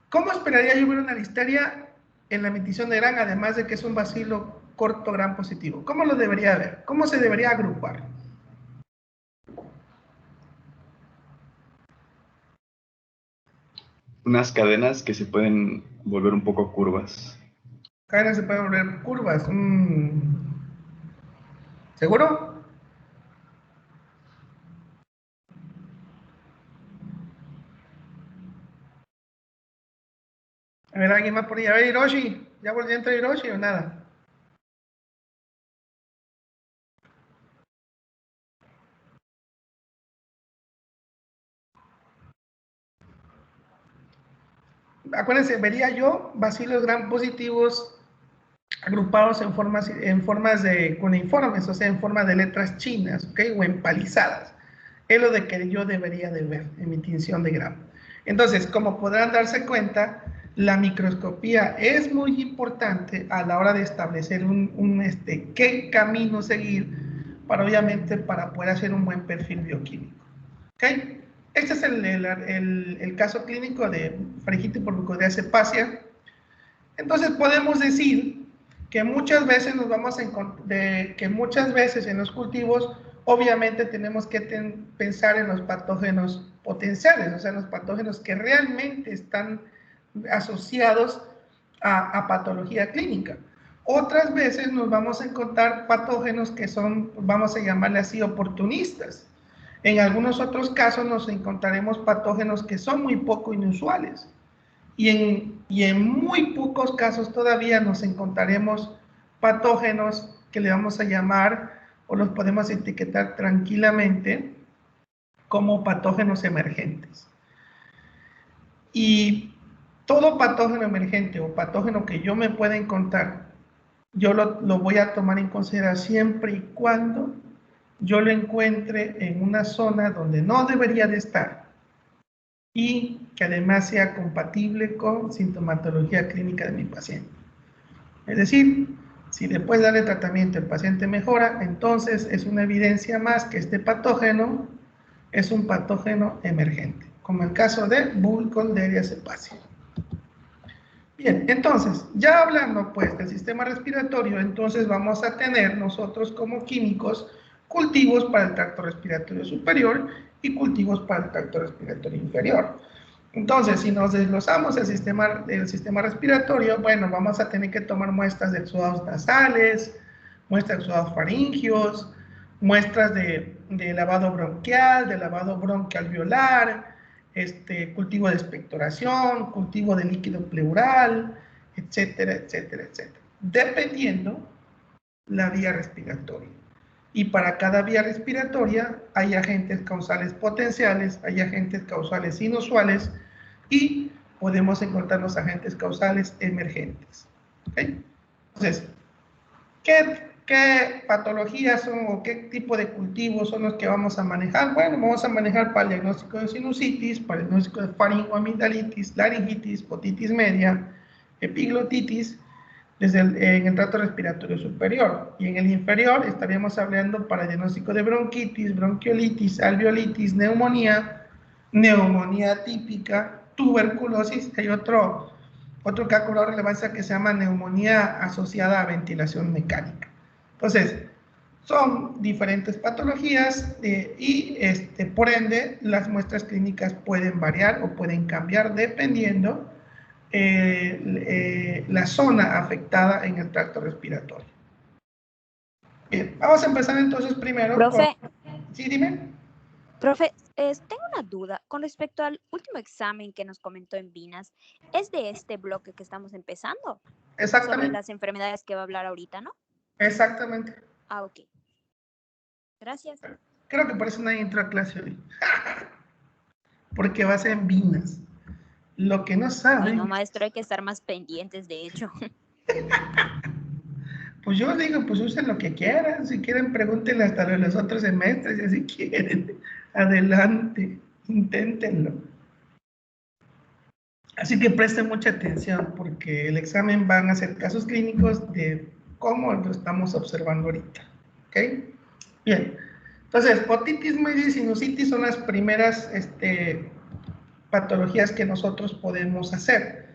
¿cómo esperaría yo ver una listeria en la metición de Gram, además de que es un bacilo corto gram positivo? ¿Cómo lo debería ver? ¿Cómo se debería agrupar? Unas cadenas que se pueden volver un poco curvas. Cadenas se pueden volver curvas. ¿Seguro? A ver, ¿alguien más por ahí? A ver, Hiroshi. ¿Ya volvió a entrar Hiroshi o nada? Acuérdense, vería yo bacilos gram positivos agrupados en formas de cuneiformes, o sea, en forma de letras chinas, ¿ok? O empalizadas. Es lo de que yo debería de ver en mi tinción de Gram. Entonces, como podrán darse cuenta, la microscopía es muy importante a la hora de establecer qué camino seguir para, obviamente, para poder hacer un buen perfil bioquímico. ¿Ok? Este es el caso clínico de faringitis por mucosidad sepácea. Entonces podemos decir que muchas veces nos vamos a encontrar, que muchas veces en los cultivos obviamente tenemos que pensar en los patógenos potenciales, o sea, los patógenos que realmente están asociados a patología clínica. Otras veces nos vamos a encontrar patógenos que son, vamos a llamarle así, oportunistas. En algunos otros casos nos encontraremos patógenos que son muy poco inusuales. Y en muy pocos casos todavía nos encontraremos patógenos que le vamos a llamar o los podemos etiquetar tranquilamente como patógenos emergentes. Y todo patógeno emergente o patógeno que yo me pueda encontrar, yo lo voy a tomar en consideración siempre y cuando yo lo encuentre en una zona donde no debería de estar y que además sea compatible con sintomatología clínica de mi paciente. Es decir, si después de darle tratamiento el paciente mejora, entonces es una evidencia más que este patógeno es un patógeno emergente, como el caso de Burkholderia cepacia. Bien, entonces, ya hablando pues del sistema respiratorio, entonces vamos a tener nosotros como químicos cultivos para el tracto respiratorio superior y cultivos para el tracto respiratorio inferior. Entonces, si nos desglosamos el sistema respiratorio, bueno, vamos a tener que tomar muestras de exudados nasales, muestras de exudados faringios, muestras de lavado bronquial, de lavado bronquialveolar, cultivo de expectoración, cultivo de líquido pleural, etcétera, etcétera, etcétera, dependiendo la vía respiratoria. Y para cada vía respiratoria hay agentes causales potenciales, hay agentes causales inusuales y podemos encontrar los agentes causales emergentes. ¿Okay? Entonces, ¿qué patologías son o qué tipo de cultivos son los que vamos a manejar? Bueno, vamos a manejar para el diagnóstico de sinusitis, para el diagnóstico de faringoamigdalitis, laringitis, otitis media, epiglotitis, en el tracto respiratorio superior. Y en el inferior estaríamos hablando para el diagnóstico de bronquitis, bronquiolitis, alveolitis, neumonía, neumonía típica, tuberculosis. Hay otro que ha cobrado relevancia que se llama neumonía asociada a ventilación mecánica. Entonces, son diferentes patologías y por ende las muestras clínicas pueden variar o pueden cambiar dependiendo la zona afectada en el tracto respiratorio. Bien, vamos a empezar entonces primero Profe. Sí, dime. Profe, tengo una duda con respecto al último examen que nos comentó en Vinas. ¿Es de este bloque que estamos empezando? Exactamente. Sobre las enfermedades que va a hablar ahorita, ¿no? Exactamente. Ah, ok. Gracias. Creo que por eso nadie entró a clase hoy. Porque va a ser en Vinas. Lo que no saben... Ay, no, maestro, hay que estar más pendientes, de hecho. Pues yo digo, pues usen lo que quieran. Si quieren, pregúntenle hasta de los otros semestres, si quieren. Adelante, inténtenlo. Así que presten mucha atención, porque el examen van a ser casos clínicos de cómo lo estamos observando ahorita. ¿Ok? Bien. Entonces, otitis media y sinusitis son las primeras patologías que nosotros podemos hacer.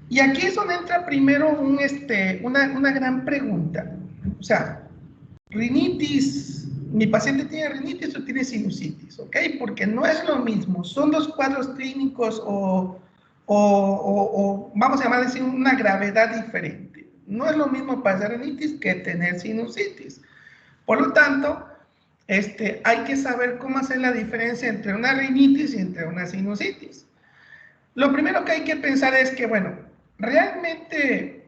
Y aquí es donde entra primero una gran pregunta. O sea, rinitis, mi paciente tiene rinitis o tiene sinusitis, ¿ok? Porque no es lo mismo, son dos cuadros clínicos o vamos a llamar así una gravedad diferente. No es lo mismo pasar rinitis que tener sinusitis. Por lo tanto, hay que saber cómo hacer la diferencia entre una rinitis y entre una sinusitis. Lo primero que hay que pensar es que, bueno, realmente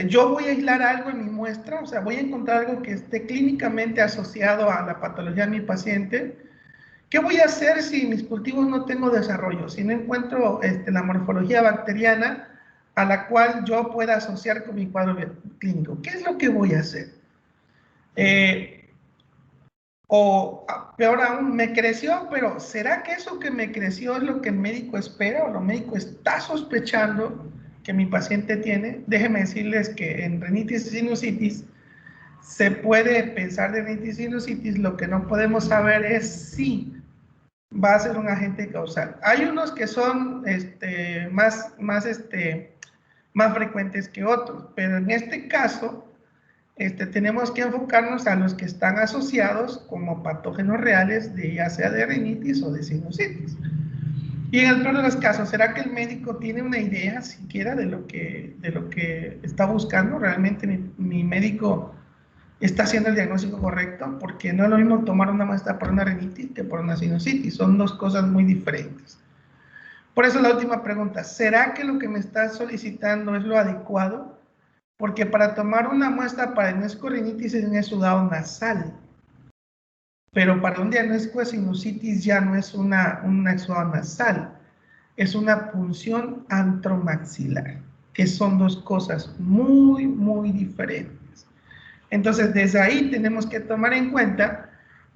yo voy a aislar algo en mi muestra, o sea, voy a encontrar algo que esté clínicamente asociado a la patología de mi paciente. ¿Qué voy a hacer si mis cultivos no tengo desarrollo? Si no encuentro la morfología bacteriana a la cual yo pueda asociar con mi cuadro clínico. ¿Qué es lo que voy a hacer? O peor aún, me creció, pero ¿será que eso que me creció es lo que el médico espera o el médico está sospechando que mi paciente tiene? Déjenme decirles que en rinitis y sinusitis se puede pensar de rinitis y sinusitis, lo que no podemos saber es si va a ser un agente causal. Hay unos que son más frecuentes que otros, pero en este caso tenemos que enfocarnos a los que están asociados como patógenos reales, ya sea de rinitis o de sinusitis. Y en el peor de los casos, ¿será que el médico tiene una idea siquiera de lo que está buscando? ¿Realmente mi médico está haciendo el diagnóstico correcto? Porque no es lo mismo tomar una muestra para una rinitis que para una sinusitis. Son dos cosas muy diferentes. Por eso la última pregunta, ¿será que lo que me está solicitando es lo adecuado? Porque para tomar una muestra para el diagnóstico de rinitis es un exudado nasal, pero para un diagnóstico de sinusitis ya no es un exudado nasal, es una punción antromaxilar, que son dos cosas muy, muy diferentes. Entonces, desde ahí tenemos que tomar en cuenta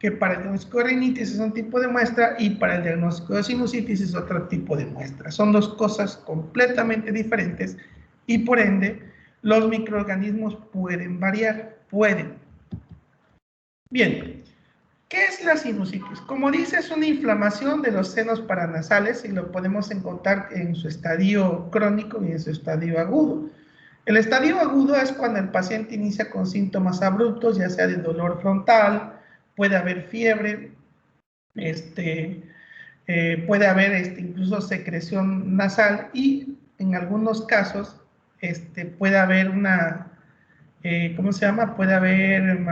que para el diagnóstico de rinitis es un tipo de muestra y para el diagnóstico de sinusitis es otro tipo de muestra. Son dos cosas completamente diferentes y por ende los microorganismos pueden variar, pueden. Bien, ¿qué es la sinusitis? Como dice, es una inflamación de los senos paranasales y lo podemos encontrar en su estadio crónico y en su estadio agudo. El estadio agudo es cuando el paciente inicia con síntomas abruptos, ya sea de dolor frontal, puede haber fiebre, puede haber incluso secreción nasal y en algunos casos puede haber una, ¿cómo se llama? Puede haber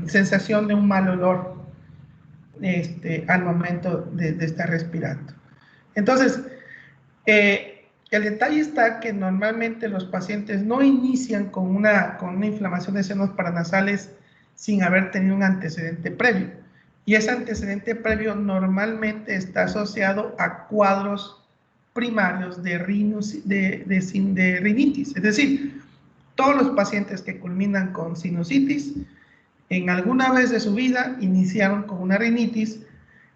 sensación de un mal olor al momento de estar respirando. Entonces, el detalle está que normalmente los pacientes no inician con una inflamación de senos paranasales sin haber tenido un antecedente previo. Y ese antecedente previo normalmente está asociado a cuadros primarios de rinitis. Es decir, todos los pacientes que culminan con sinusitis, en alguna vez de su vida iniciaron con una rinitis,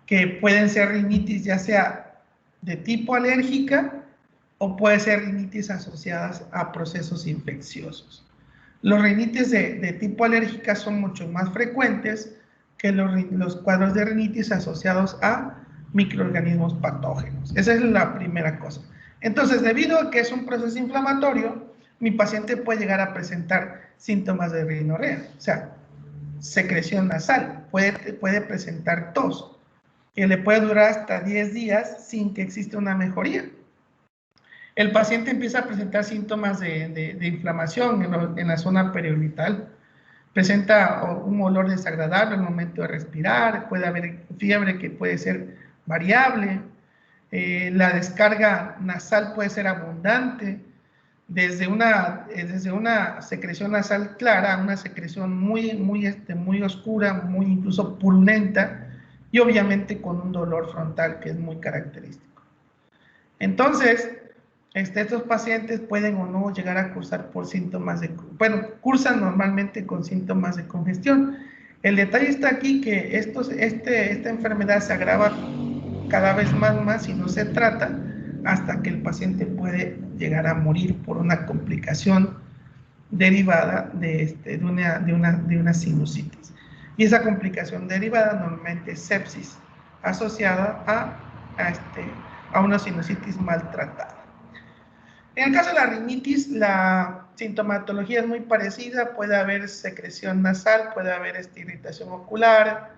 que pueden ser rinitis ya sea de tipo alérgica o puede ser rinitis asociadas a procesos infecciosos. Los rinitis de tipo alérgica son mucho más frecuentes que los cuadros de rinitis asociados a microorganismos patógenos. Esa es la primera cosa. Entonces, debido a que es un proceso inflamatorio, mi paciente puede llegar a presentar síntomas de rinorrea, o sea, secreción nasal, puede presentar tos, que le puede durar hasta 10 días sin que exista una mejoría. El paciente empieza a presentar síntomas de inflamación en la zona periorbital, presenta un olor desagradable al momento de respirar, puede haber fiebre que puede ser variable, la descarga nasal puede ser abundante, desde una secreción nasal clara a una secreción muy oscura, muy incluso purulenta, y obviamente con un dolor frontal que es muy característico. Entonces, estos pacientes pueden o no llegar a cursar por síntomas cursan normalmente con síntomas de congestión. El detalle está aquí que esta enfermedad se agrava cada vez más si no se trata, hasta que el paciente puede llegar a morir por una complicación derivada de una sinusitis. Y esa complicación derivada normalmente es sepsis, asociada a una sinusitis maltratada. En el caso de la rinitis, la sintomatología es muy parecida, puede haber secreción nasal, puede haber irritación ocular,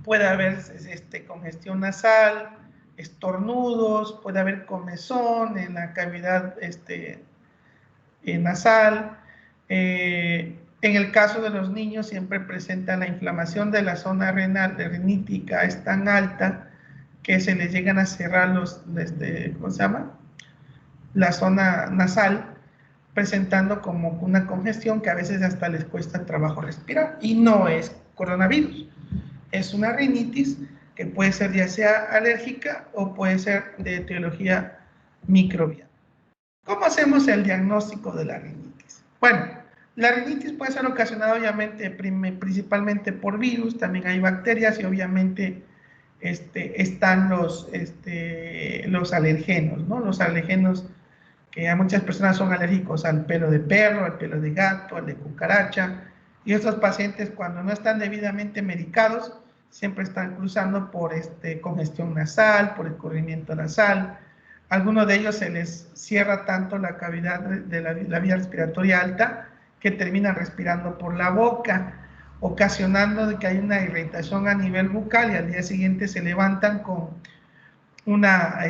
puede haber congestión nasal, estornudos, puede haber comezón en la cavidad nasal. En el caso de los niños siempre presentan la inflamación de la zona renal, rinítica, es tan alta que se les llegan a cerrar ¿cómo se llama? La zona nasal, presentando como una congestión que a veces hasta les cuesta trabajo respirar. Y no es coronavirus, es una rinitis que puede ser ya sea alérgica o puede ser de etiología microbiana. ¿Cómo hacemos el diagnóstico de la rinitis? Bueno, la rinitis puede ser ocasionada obviamente principalmente por virus, también hay bacterias y obviamente están los alergenos, ¿no? Los alergenos que a muchas personas son alérgicos al pelo de perro, al pelo de gato, al de cucaracha, y estos pacientes cuando no están debidamente medicados siempre están cruzando por congestión nasal, por escurrimiento nasal. Algunos de ellos se les cierra tanto la cavidad de la vía respiratoria alta que terminan respirando por la boca, ocasionando de que hay una irritación a nivel bucal y al día siguiente se levantan con una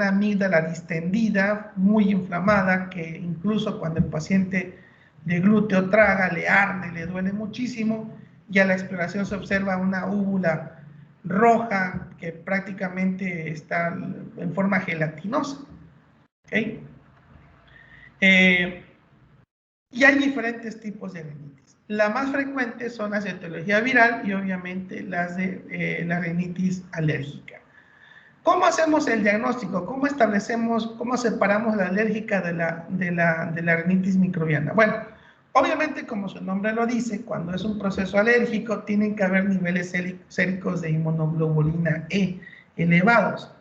amígdala distendida, muy inflamada, que incluso cuando el paciente de glúteo traga, le arde, le duele muchísimo, y a la exploración se observa una úvula roja que prácticamente está en forma gelatinosa. ¿Okay? Y hay diferentes tipos de rinitis. La más frecuente son las de etiología viral y obviamente las de la rinitis alérgica. ¿Cómo hacemos el diagnóstico? ¿Cómo establecemos, cómo separamos la alérgica de la rinitis microbiana? Bueno, Obviamente, como su nombre lo dice, cuando es un proceso alérgico, tienen que haber niveles séricos de inmunoglobulina E elevados.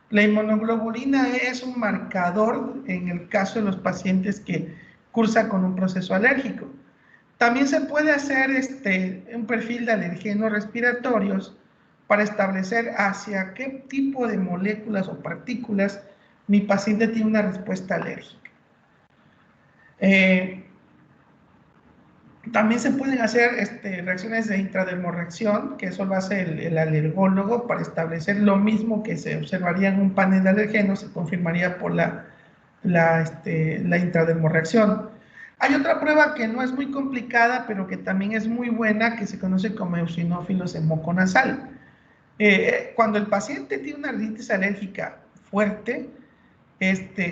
La inmunoglobulina E es un marcador en el caso de los pacientes que cursan con un proceso alérgico. También se puede hacer un perfil de alergenos respiratorios para establecer hacia qué tipo de moléculas o partículas mi paciente tiene una respuesta alérgica. También se pueden hacer reacciones de intradermorreacción, que eso lo hace el alergólogo para establecer lo mismo que se observaría en un panel de alergenos, se confirmaría por la intradermorreacción. Hay otra prueba que no es muy complicada, pero que también es muy buena, que se conoce como eosinófilos en moco nasal. Cuando el paciente tiene una rinitis alérgica fuerte,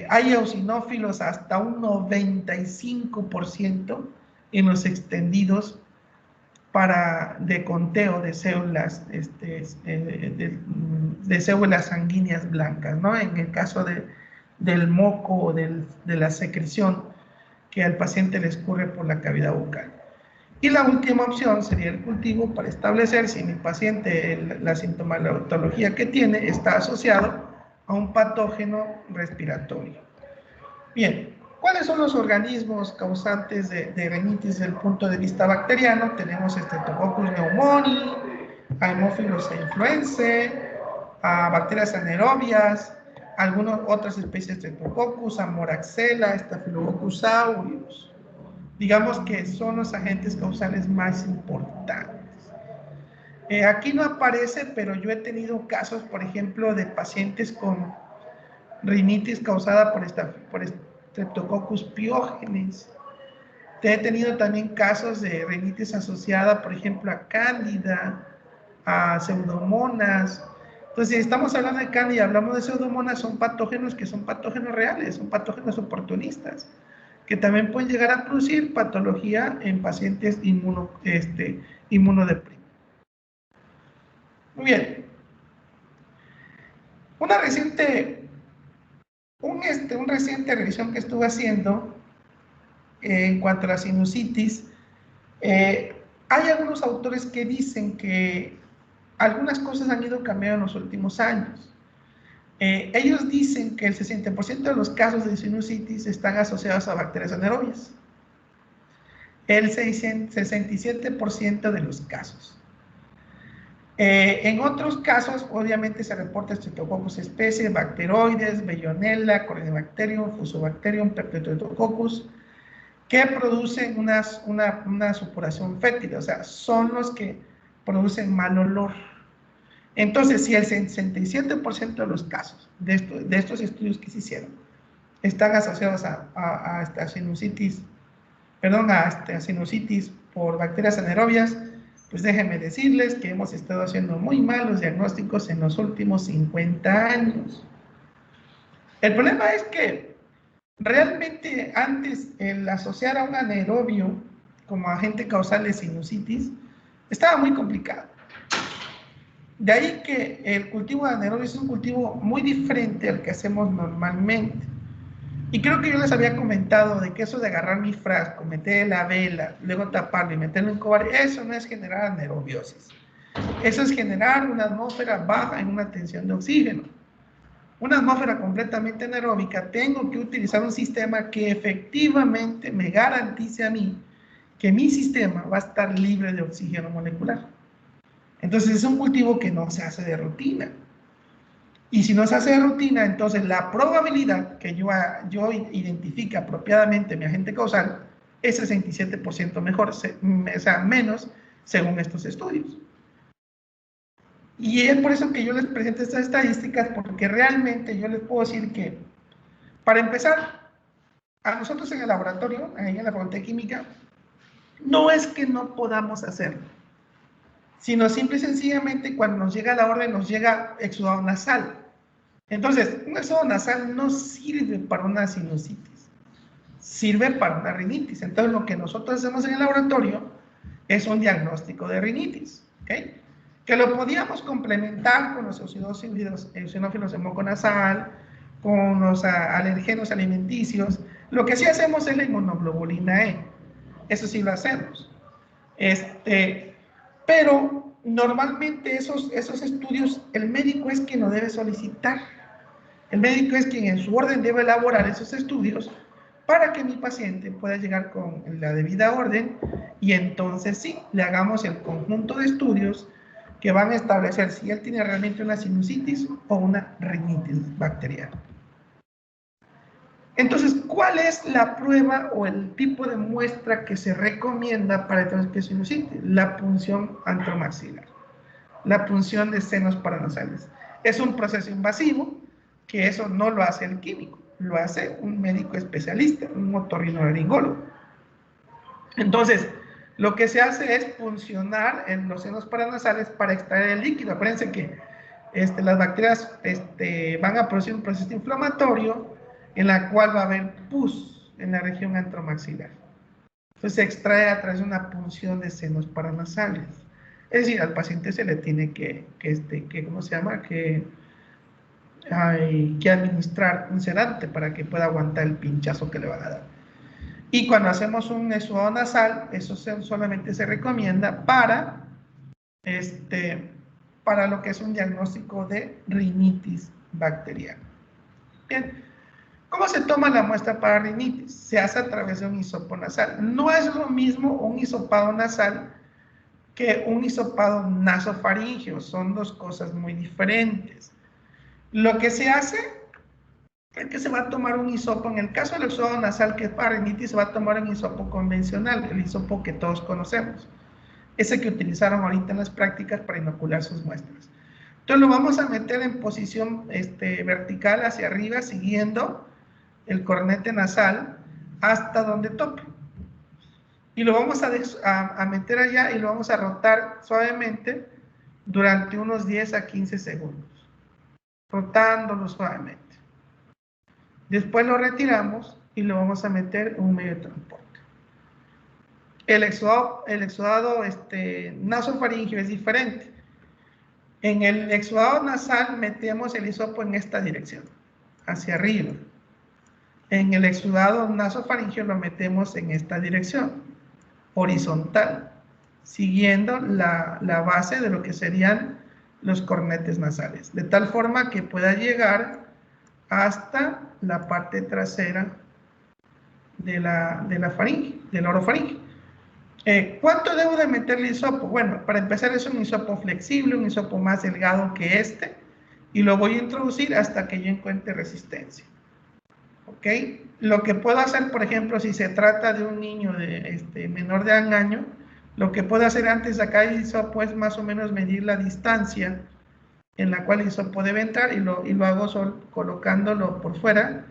hay eosinófilos hasta un 95% en los extendidos de conteo de células, de células sanguíneas blancas, ¿no? En el caso del moco o de la secreción que al paciente le escurre por la cavidad bucal. Y la última opción sería el cultivo para establecer si mi paciente, la sintomatología que tiene, está asociado a un patógeno respiratorio. Bien, ¿cuáles son los organismos causantes de rinitis desde el punto de vista bacteriano? Tenemos Streptococcus pneumoniae, Haemophilus influenzae, bacterias anaerobias, algunas otras especies de Streptococcus, Amoraxella, Staphylococcus aureus. Digamos que son los agentes causales más importantes. Aquí no aparece, pero yo he tenido casos, por ejemplo, de pacientes con rinitis causada por Streptococcus pyogenes. He tenido también casos de rinitis asociada, por ejemplo, a cándida, a pseudomonas. Entonces, si estamos hablando de cándida y hablamos de pseudomonas, son patógenos que son patógenos reales, son patógenos oportunistas, que también pueden llegar a producir patología en pacientes inmunodeprimidos. Muy bien. Una reciente revisión que estuve haciendo en cuanto a la sinusitis, hay algunos autores que dicen que algunas cosas han ido cambiando en los últimos años. Ellos dicen que el 60% de los casos de sinusitis están asociados a bacterias anaerobias. El 67% de los casos. En otros casos, obviamente, se reporta Streptococcus especie, bacteroides, Bellonella, Corynebacterium, Fusobacterium, Streptococcus, que producen una supuración fétida, o sea, son los que producen mal olor. Entonces, si el 67% de los casos de estos estudios que se hicieron están asociados a sinusitis por bacterias anaerobias, pues déjenme decirles que hemos estado haciendo muy malos diagnósticos en los últimos 50 años. El problema es que realmente antes el asociar a un anaerobio como agente causal de sinusitis estaba muy complicado. De ahí que el cultivo de anaerobio es un cultivo muy diferente al que hacemos normalmente. Y creo que yo les había comentado de que eso de agarrar mi frasco, meter la vela, luego taparlo y meterlo en un cobar, eso no es generar anaerobiosis. Eso es generar una atmósfera baja en una tensión de oxígeno. Una atmósfera completamente anaeróbica, tengo que utilizar un sistema que efectivamente me garantice a mí que mi sistema va a estar libre de oxígeno molecular. Entonces es un cultivo que no se hace de rutina. Y si no se hace de rutina, entonces la probabilidad que yo identifique apropiadamente mi agente causal es 67% mejor, o sea, menos según estos estudios. Y es por eso que yo les presento estas estadísticas, porque realmente yo les puedo decir que, para empezar, a nosotros en el laboratorio, ahí en la Facultad de Química, no es que no podamos hacerlo, sino simple y sencillamente cuando nos llega la orden, nos llega exudado nasal. Entonces, un exudado nasal no sirve para una sinusitis, sirve para una rinitis. Entonces, lo que nosotros hacemos en el laboratorio es un diagnóstico de rinitis, ¿ok? Que lo podíamos complementar con los eosinófilos de moco nasal, con los alergenos alimenticios. Lo que sí hacemos es la inmunoglobulina E. Eso sí lo hacemos. Pero normalmente esos estudios, el médico es quien lo debe solicitar. El médico es quien en su orden debe elaborar esos estudios para que mi paciente pueda llegar con la debida orden y entonces sí, le hagamos el conjunto de estudios que van a establecer si él tiene realmente una sinusitis o una rinitis bacteriana. Entonces, ¿cuál es la prueba o el tipo de muestra que se recomienda para el sinusitis? La punción antromaxilar, la punción de senos paranasales. Es un proceso invasivo que eso no lo hace el químico, lo hace un médico especialista, un otorrinolaringólogo. Entonces, lo que se hace es puncionar en los senos paranasales para extraer el líquido. Acuérdense que las bacterias van a producir un proceso inflamatorio en la cual va a haber pus en la región antromaxilar. Entonces se extrae a través de una punción de senos paranasales. Es decir, al paciente se le tiene ¿cómo se llama? Que administrar un sedante para que pueda aguantar el pinchazo que le van a dar. Y cuando hacemos un exudado nasal, eso solamente se recomienda para lo que es un diagnóstico de rinitis bacteriana. Bien, ¿cómo se toma la muestra para rinitis? Se hace a través de un hisopo nasal. No es lo mismo un hisopado nasal que un hisopado nasofaríngeo, son dos cosas muy diferentes. Lo que se hace es que se va a tomar un hisopo, en el caso del exudado nasal que es para rinitis, se va a tomar un hisopo convencional, el hisopo que todos conocemos, ese que utilizaron ahorita en las prácticas para inocular sus muestras. Entonces lo vamos a meter en posición vertical hacia arriba, siguiendo el cornete nasal hasta donde toque. Y lo vamos a meter allá y lo vamos a rotar suavemente durante unos 10 a 15 segundos, rotándolo suavemente. Después lo retiramos y lo vamos a meter en un medio de transporte. El exudado nasofaríngeo es diferente. En el exudado nasal metemos el hisopo en esta dirección, hacia arriba. En el exudado nasofaríngeo lo metemos en esta dirección, horizontal, siguiendo la base de lo que serían los cornetes nasales, de tal forma que pueda llegar hasta la parte trasera de la faringe, del orofaringe. ¿Cuánto debo de meterle hisopo? Bueno, para empezar es un hisopo flexible, un hisopo más delgado que y lo voy a introducir hasta que yo encuentre resistencia. ¿Ok? Lo que puedo hacer, por ejemplo, si se trata de un niño menor de un año, lo que puedo hacer antes de sacar el hisopo es más o menos medir la distancia en la cual el hisopo debe entrar y lo hago colocándolo por fuera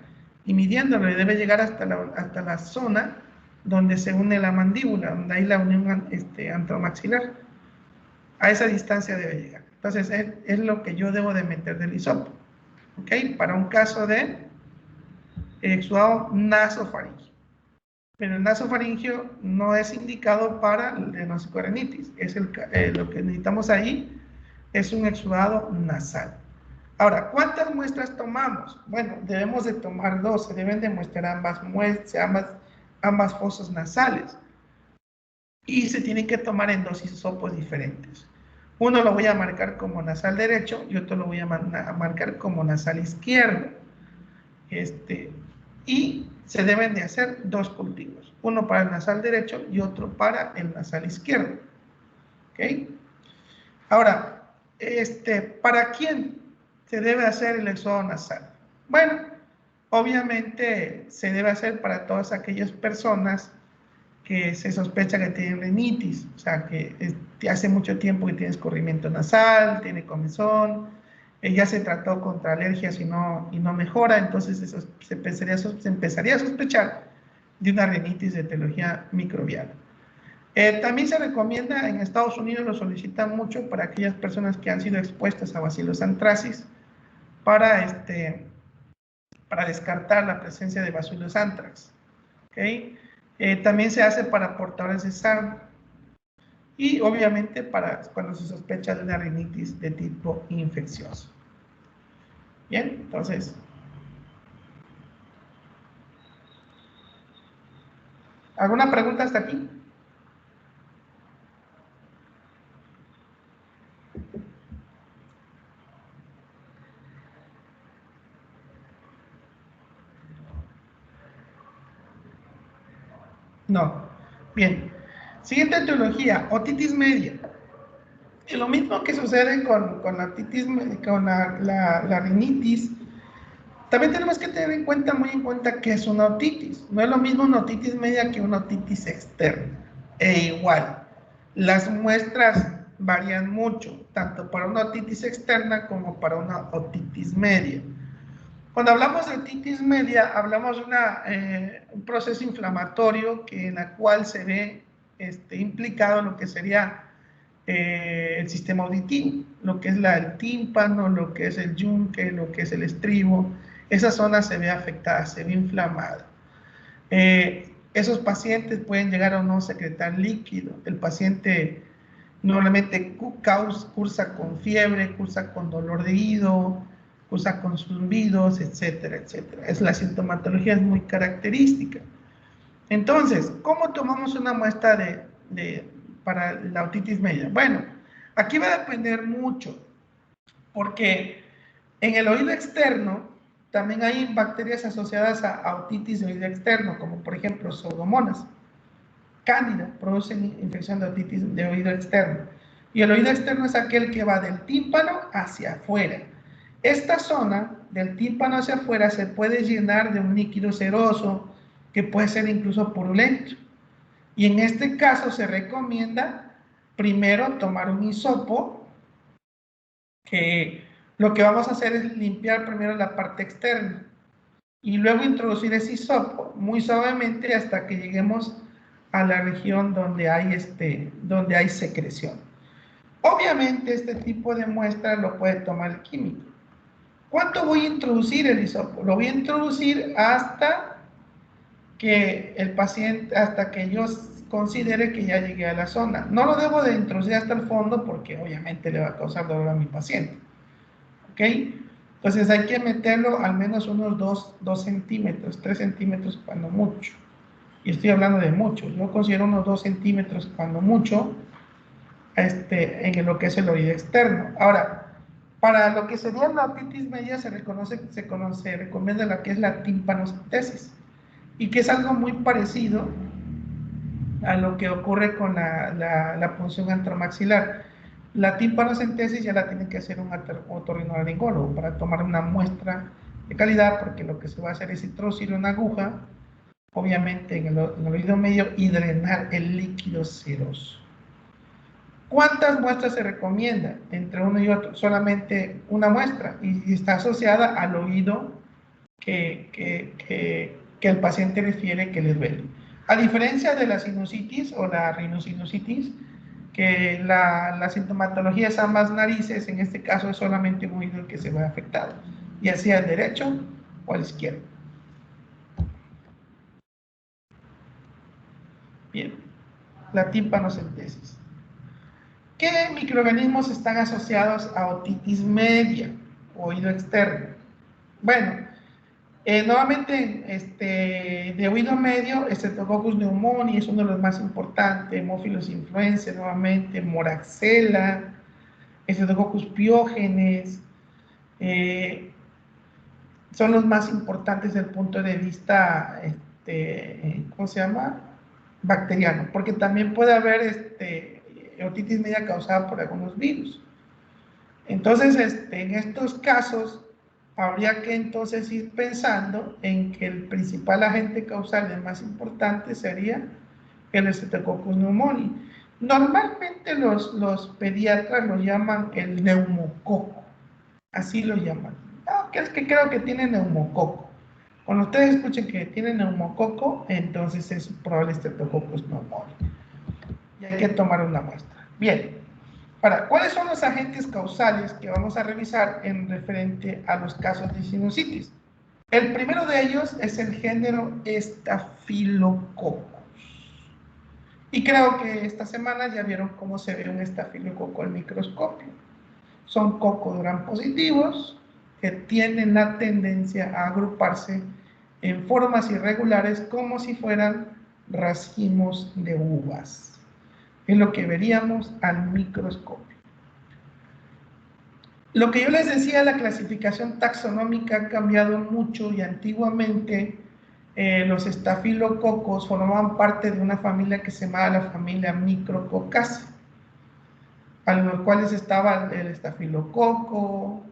y midiéndolo, y debe llegar hasta la zona donde se une la mandíbula, donde hay la unión antromaxilar. A esa distancia debe llegar. Entonces, es lo que yo debo de meter del hisopo. ¿Ok? Para un caso de exudado nasofaríngeo. Pero el nasofaríngeo no es indicado para el diagnóstico de rinitis. Lo que necesitamos ahí es un exudado nasal. Ahora, ¿cuántas muestras tomamos? Bueno, debemos de tomar 2, se deben de muestrar ambas fosas nasales. Y se tienen que tomar en 2 hisopos diferentes. Uno lo voy a marcar como nasal derecho y otro lo voy a marcar como nasal izquierdo. Y se deben de hacer 2 cultivos, uno para el nasal derecho y otro para el nasal izquierdo. ¿Ok? Ahora, ¿para quién se debe hacer el exudado nasal? Bueno, obviamente se debe hacer para todas aquellas personas que se sospecha que tienen rinitis, o sea, que hace mucho tiempo que tiene escurrimiento nasal, tiene comezón, ya se trató contra alergias y no mejora, entonces eso se empezaría a sospechar de una rinitis de etiología microbiana. También se recomienda, en Estados Unidos lo solicitan mucho para aquellas personas que han sido expuestas a Bacillus anthracis para descartar la presencia de Bacillus anthrax. ¿Okay? También se hace para portadores de SARM y obviamente para cuando se sospecha de una rinitis de tipo infeccioso. Bien, entonces ¿Alguna pregunta hasta aquí? No. Bien. Siguiente etiología, otitis media. Y lo mismo que sucede con la otitis, con la rinitis, también tenemos que tener muy en cuenta que es una otitis. No es lo mismo una otitis media que una otitis externa. E igual, las muestras varían mucho, tanto para una otitis externa como para una otitis media. Cuando hablamos de otitis media, hablamos de un proceso inflamatorio en la cual se ve implicado lo que sería el sistema auditivo, lo que es el tímpano, lo que es el yunque, lo que es el estribo. Esa zona se ve afectada, se ve inflamada. Esos pacientes pueden llegar o no a secretar líquido. El paciente normalmente cursa con fiebre, cursa con dolor de oído, cursa con zumbidos, etcétera, etcétera. La sintomatología es muy característica. Entonces, ¿cómo tomamos una muestra para la otitis media? Bueno, aquí va a depender mucho, porque en el oído externo también hay bacterias asociadas a otitis de oído externo, como por ejemplo pseudomonas. Cándida producen infección de otitis de oído externo. Y el oído externo es aquel que va del tímpano hacia afuera. Esta zona del tímpano hacia afuera se puede llenar de un líquido seroso que puede ser incluso purulento. Y en este caso se recomienda primero tomar un hisopo, que lo que vamos a hacer es limpiar primero la parte externa y luego introducir ese hisopo muy suavemente hasta que lleguemos a la región donde hay secreción. Obviamente este tipo de muestra lo puede tomar el químico. ¿Cuánto voy a introducir el hisopo? Lo voy a introducir hasta que el paciente, hasta que yo considere que ya llegué a la zona. No lo debo de introducir hasta el fondo porque obviamente le va a causar dolor a mi paciente. ¿Ok? Entonces hay que meterlo al menos unos 2 centímetros, 3 centímetros cuando mucho. Y estoy hablando de mucho. Yo considero unos 2 centímetros cuando mucho en lo que es el oído externo. Ahora, para lo que sería la otitis media se recomienda lo que es la timpanocentesis, y que es algo muy parecido a lo que ocurre con la punción antromaxilar. La timpanocentesis ya la tiene que hacer un otorrinolaringólogo para tomar una muestra de calidad, porque lo que se va a hacer es introducir una aguja, obviamente en el oído medio, y drenar el líquido seroso. ¿Cuántas muestras se recomienda entre uno y otro? Solamente una muestra, y está asociada al oído que el paciente refiere que le duele. A diferencia de la sinusitis o la rinosinusitis, que la sintomatología es ambas narices, en este caso es solamente un oído el que se ve afectado, ya sea el derecho o el izquierdo. Bien, la timpanocentesis. ¿Qué microorganismos están asociados a otitis media, oído externo? Bueno, nuevamente, de oído medio, Streptococcus pneumoniae es uno de los más importantes, Haemophilus influenzae, nuevamente, Moraxella, Streptococcus pyogenes, son los más importantes desde el punto de vista, ¿cómo se llama? Bacteriano, porque también puede haber otitis media causada por algunos virus. Entonces, en estos casos, habría que entonces ir pensando en que el principal agente causal, el más importante, sería el Streptococcus pneumoniae. Normalmente los pediatras lo llaman el neumococo, así lo llaman. Es que creo que tiene neumococo. Cuando ustedes escuchen que tiene neumococo, entonces es probable Streptococcus pneumoniae. Y hay que tomar una muestra. Bien. Ahora, ¿cuáles son los agentes causales que vamos a revisar en referente a los casos de sinusitis? El primero de ellos es el género Staphylococcus. Y creo que esta semana ya vieron cómo se ve un estafilococo al microscopio. Son cocos gram positivos que tienen la tendencia a agruparse en formas irregulares como si fueran racimos de uvas. Es lo que veríamos al microscopio. Lo que yo les decía, la clasificación taxonómica ha cambiado mucho y antiguamente los estafilococos formaban parte de una familia que se llamaba la familia Micrococcacea, a los cuales estaba el estafilococo,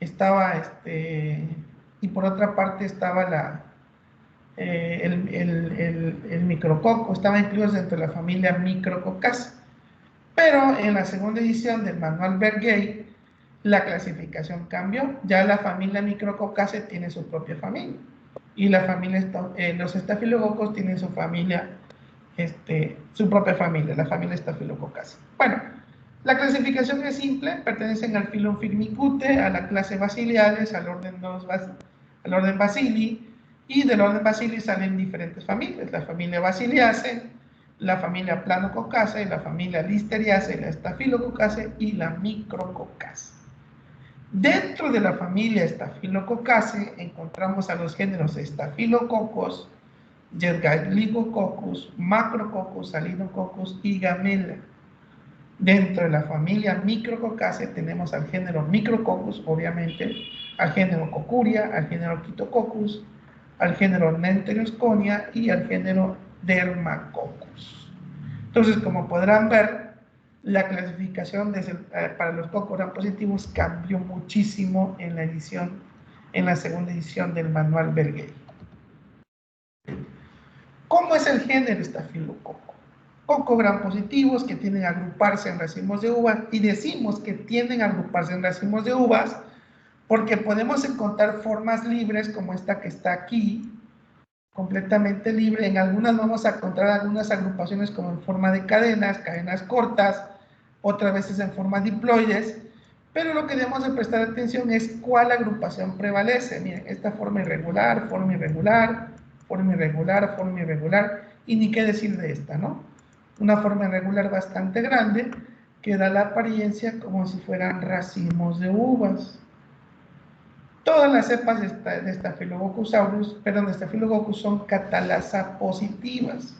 estaba y por otra parte estaba el micrococo, estaba incluido dentro de la familia Micrococcacea. Pero en la segunda edición del manual Bergey, la clasificación cambió. Ya la familia Micrococcacea tiene su propia familia. Y la familia, los estafilococos tienen su familia, su propia familia, la familia Staphylococcacea. Bueno, la clasificación es simple, pertenecen al filo Firmicute, a la clase Bacilliales, al orden Bacilli, y del orden Bacilli salen diferentes familias, la familia Bacilliaceae, la familia Planococcacea, la familia Listeriaceae, la Staphylococcacea y la Micrococcacea. Dentro de la familia Staphylococcacea encontramos a los géneros Staphylococcus, Yergaligococcus, Macrococcus, Salinococcus y Gamella. Dentro de la familia Micrococcacea tenemos al género Micrococcus, obviamente, al género Cocuria, al género Quitococcus, al género Nenteriosconia y al género Dermacoccus. Entonces, como podrán ver, la clasificación para los cocos gram positivos cambió muchísimo en la segunda edición del manual Bergey. ¿Cómo es el género estafilococo? Coco gram positivos que tienden a agruparse en racimos de uvas, y decimos que tienden a agruparse en racimos de uvas porque podemos encontrar formas libres como esta que está aquí, completamente libre. En algunas vamos a encontrar algunas agrupaciones como en forma de cadenas cortas, otras veces en forma diploides, pero lo que debemos de prestar atención es cuál agrupación prevalece. Miren, esta forma irregular, forma irregular, forma irregular, forma irregular, y ni qué decir de esta, ¿no? Una forma irregular bastante grande que da la apariencia como si fueran racimos de uvas. Todas las cepas de Staphylococcus aureus, perdón, de Staphylococcus son catalasa positivas,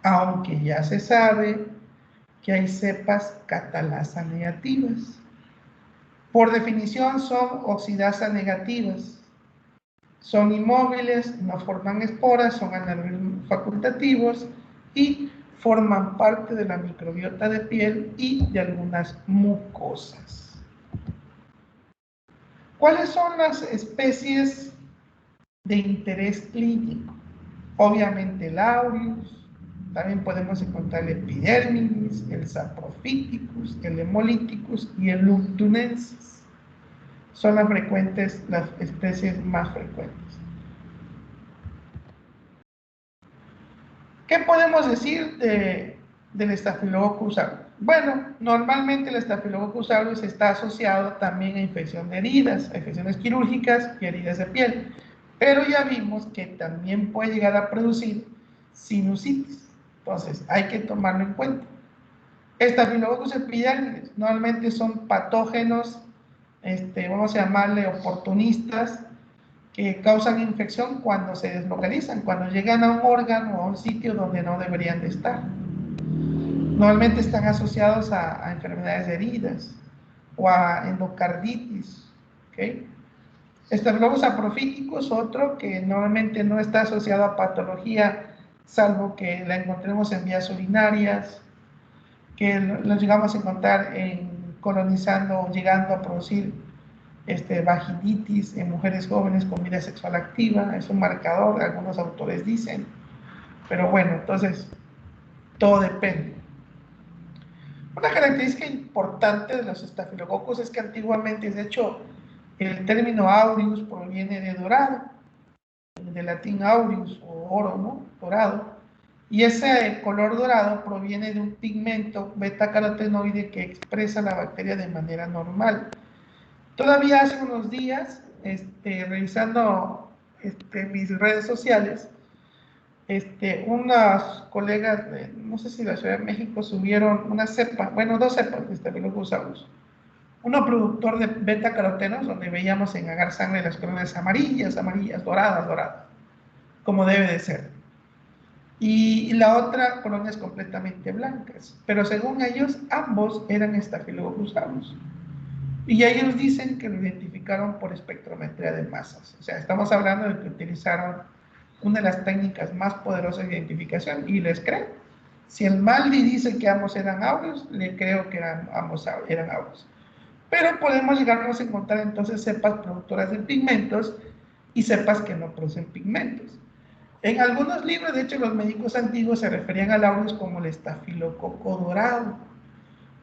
aunque ya se sabe que hay cepas catalasa negativas. Por definición son oxidasa negativas. Son inmóviles, no forman esporas, son anaerobios facultativos y forman parte de la microbiota de piel y de algunas mucosas. ¿Cuáles son las especies de interés clínico? Obviamente el aureus, también podemos encontrar el epidermidis, el saprophyticus, el hemolyticus y el lugdunensis. Son las especies más frecuentes. ¿Qué podemos decir del Staphylococcus aureus? Bueno, normalmente el Staphylococcus aureus está asociado también a infección de heridas, a infecciones quirúrgicas y heridas de piel, pero ya vimos que también puede llegar a producir sinusitis, entonces hay que tomarlo en cuenta. Staphylococcus epidermidis normalmente son patógenos, vamos a llamarle oportunistas, que causan infección cuando se deslocalizan, cuando llegan a un órgano o a un sitio donde no deberían de estar. Normalmente están asociados a enfermedades de heridas o a endocarditis. ¿Okay? Staphylococcus saprophyticus, otro que normalmente no está asociado a patología, salvo que la encontremos en vías urinarias, que los llegamos a encontrar colonizando o llegando a producir vaginitis en mujeres jóvenes con vida sexual activa. Es un marcador, algunos autores dicen, pero bueno, entonces todo depende. Una característica importante de los estafilococos es que antiguamente, de hecho, el término aureus proviene de dorado, del latín aureus o oro, ¿no? Dorado, y ese color dorado proviene de un pigmento beta-carotenoide que expresa la bacteria de manera normal. Todavía hace unos días, revisando mis redes sociales, unas colegas, no sé si de la Ciudad de México, subieron una cepa, bueno, dos cepas de Staphylococcus aureus. Uno productor de beta-carotenos, donde veíamos en agar sangre las colonias amarillas, doradas, como debe de ser. y la otra colonias completamente blancas. Pero según ellos, ambos eran Staphylococcus aureus. Y ellos dicen que lo identificaron por espectrometría de masas. O sea, estamos hablando de que utilizaron una de las técnicas más poderosas de identificación y les creo. Si el Maldi dice que ambos eran aureus, le creo que ambos eran aureus. Pero podemos llegarnos a encontrar entonces cepas productoras de pigmentos y cepas que no producen pigmentos. En algunos libros, de hecho, los médicos antiguos se referían al aureus como el estafilococo dorado,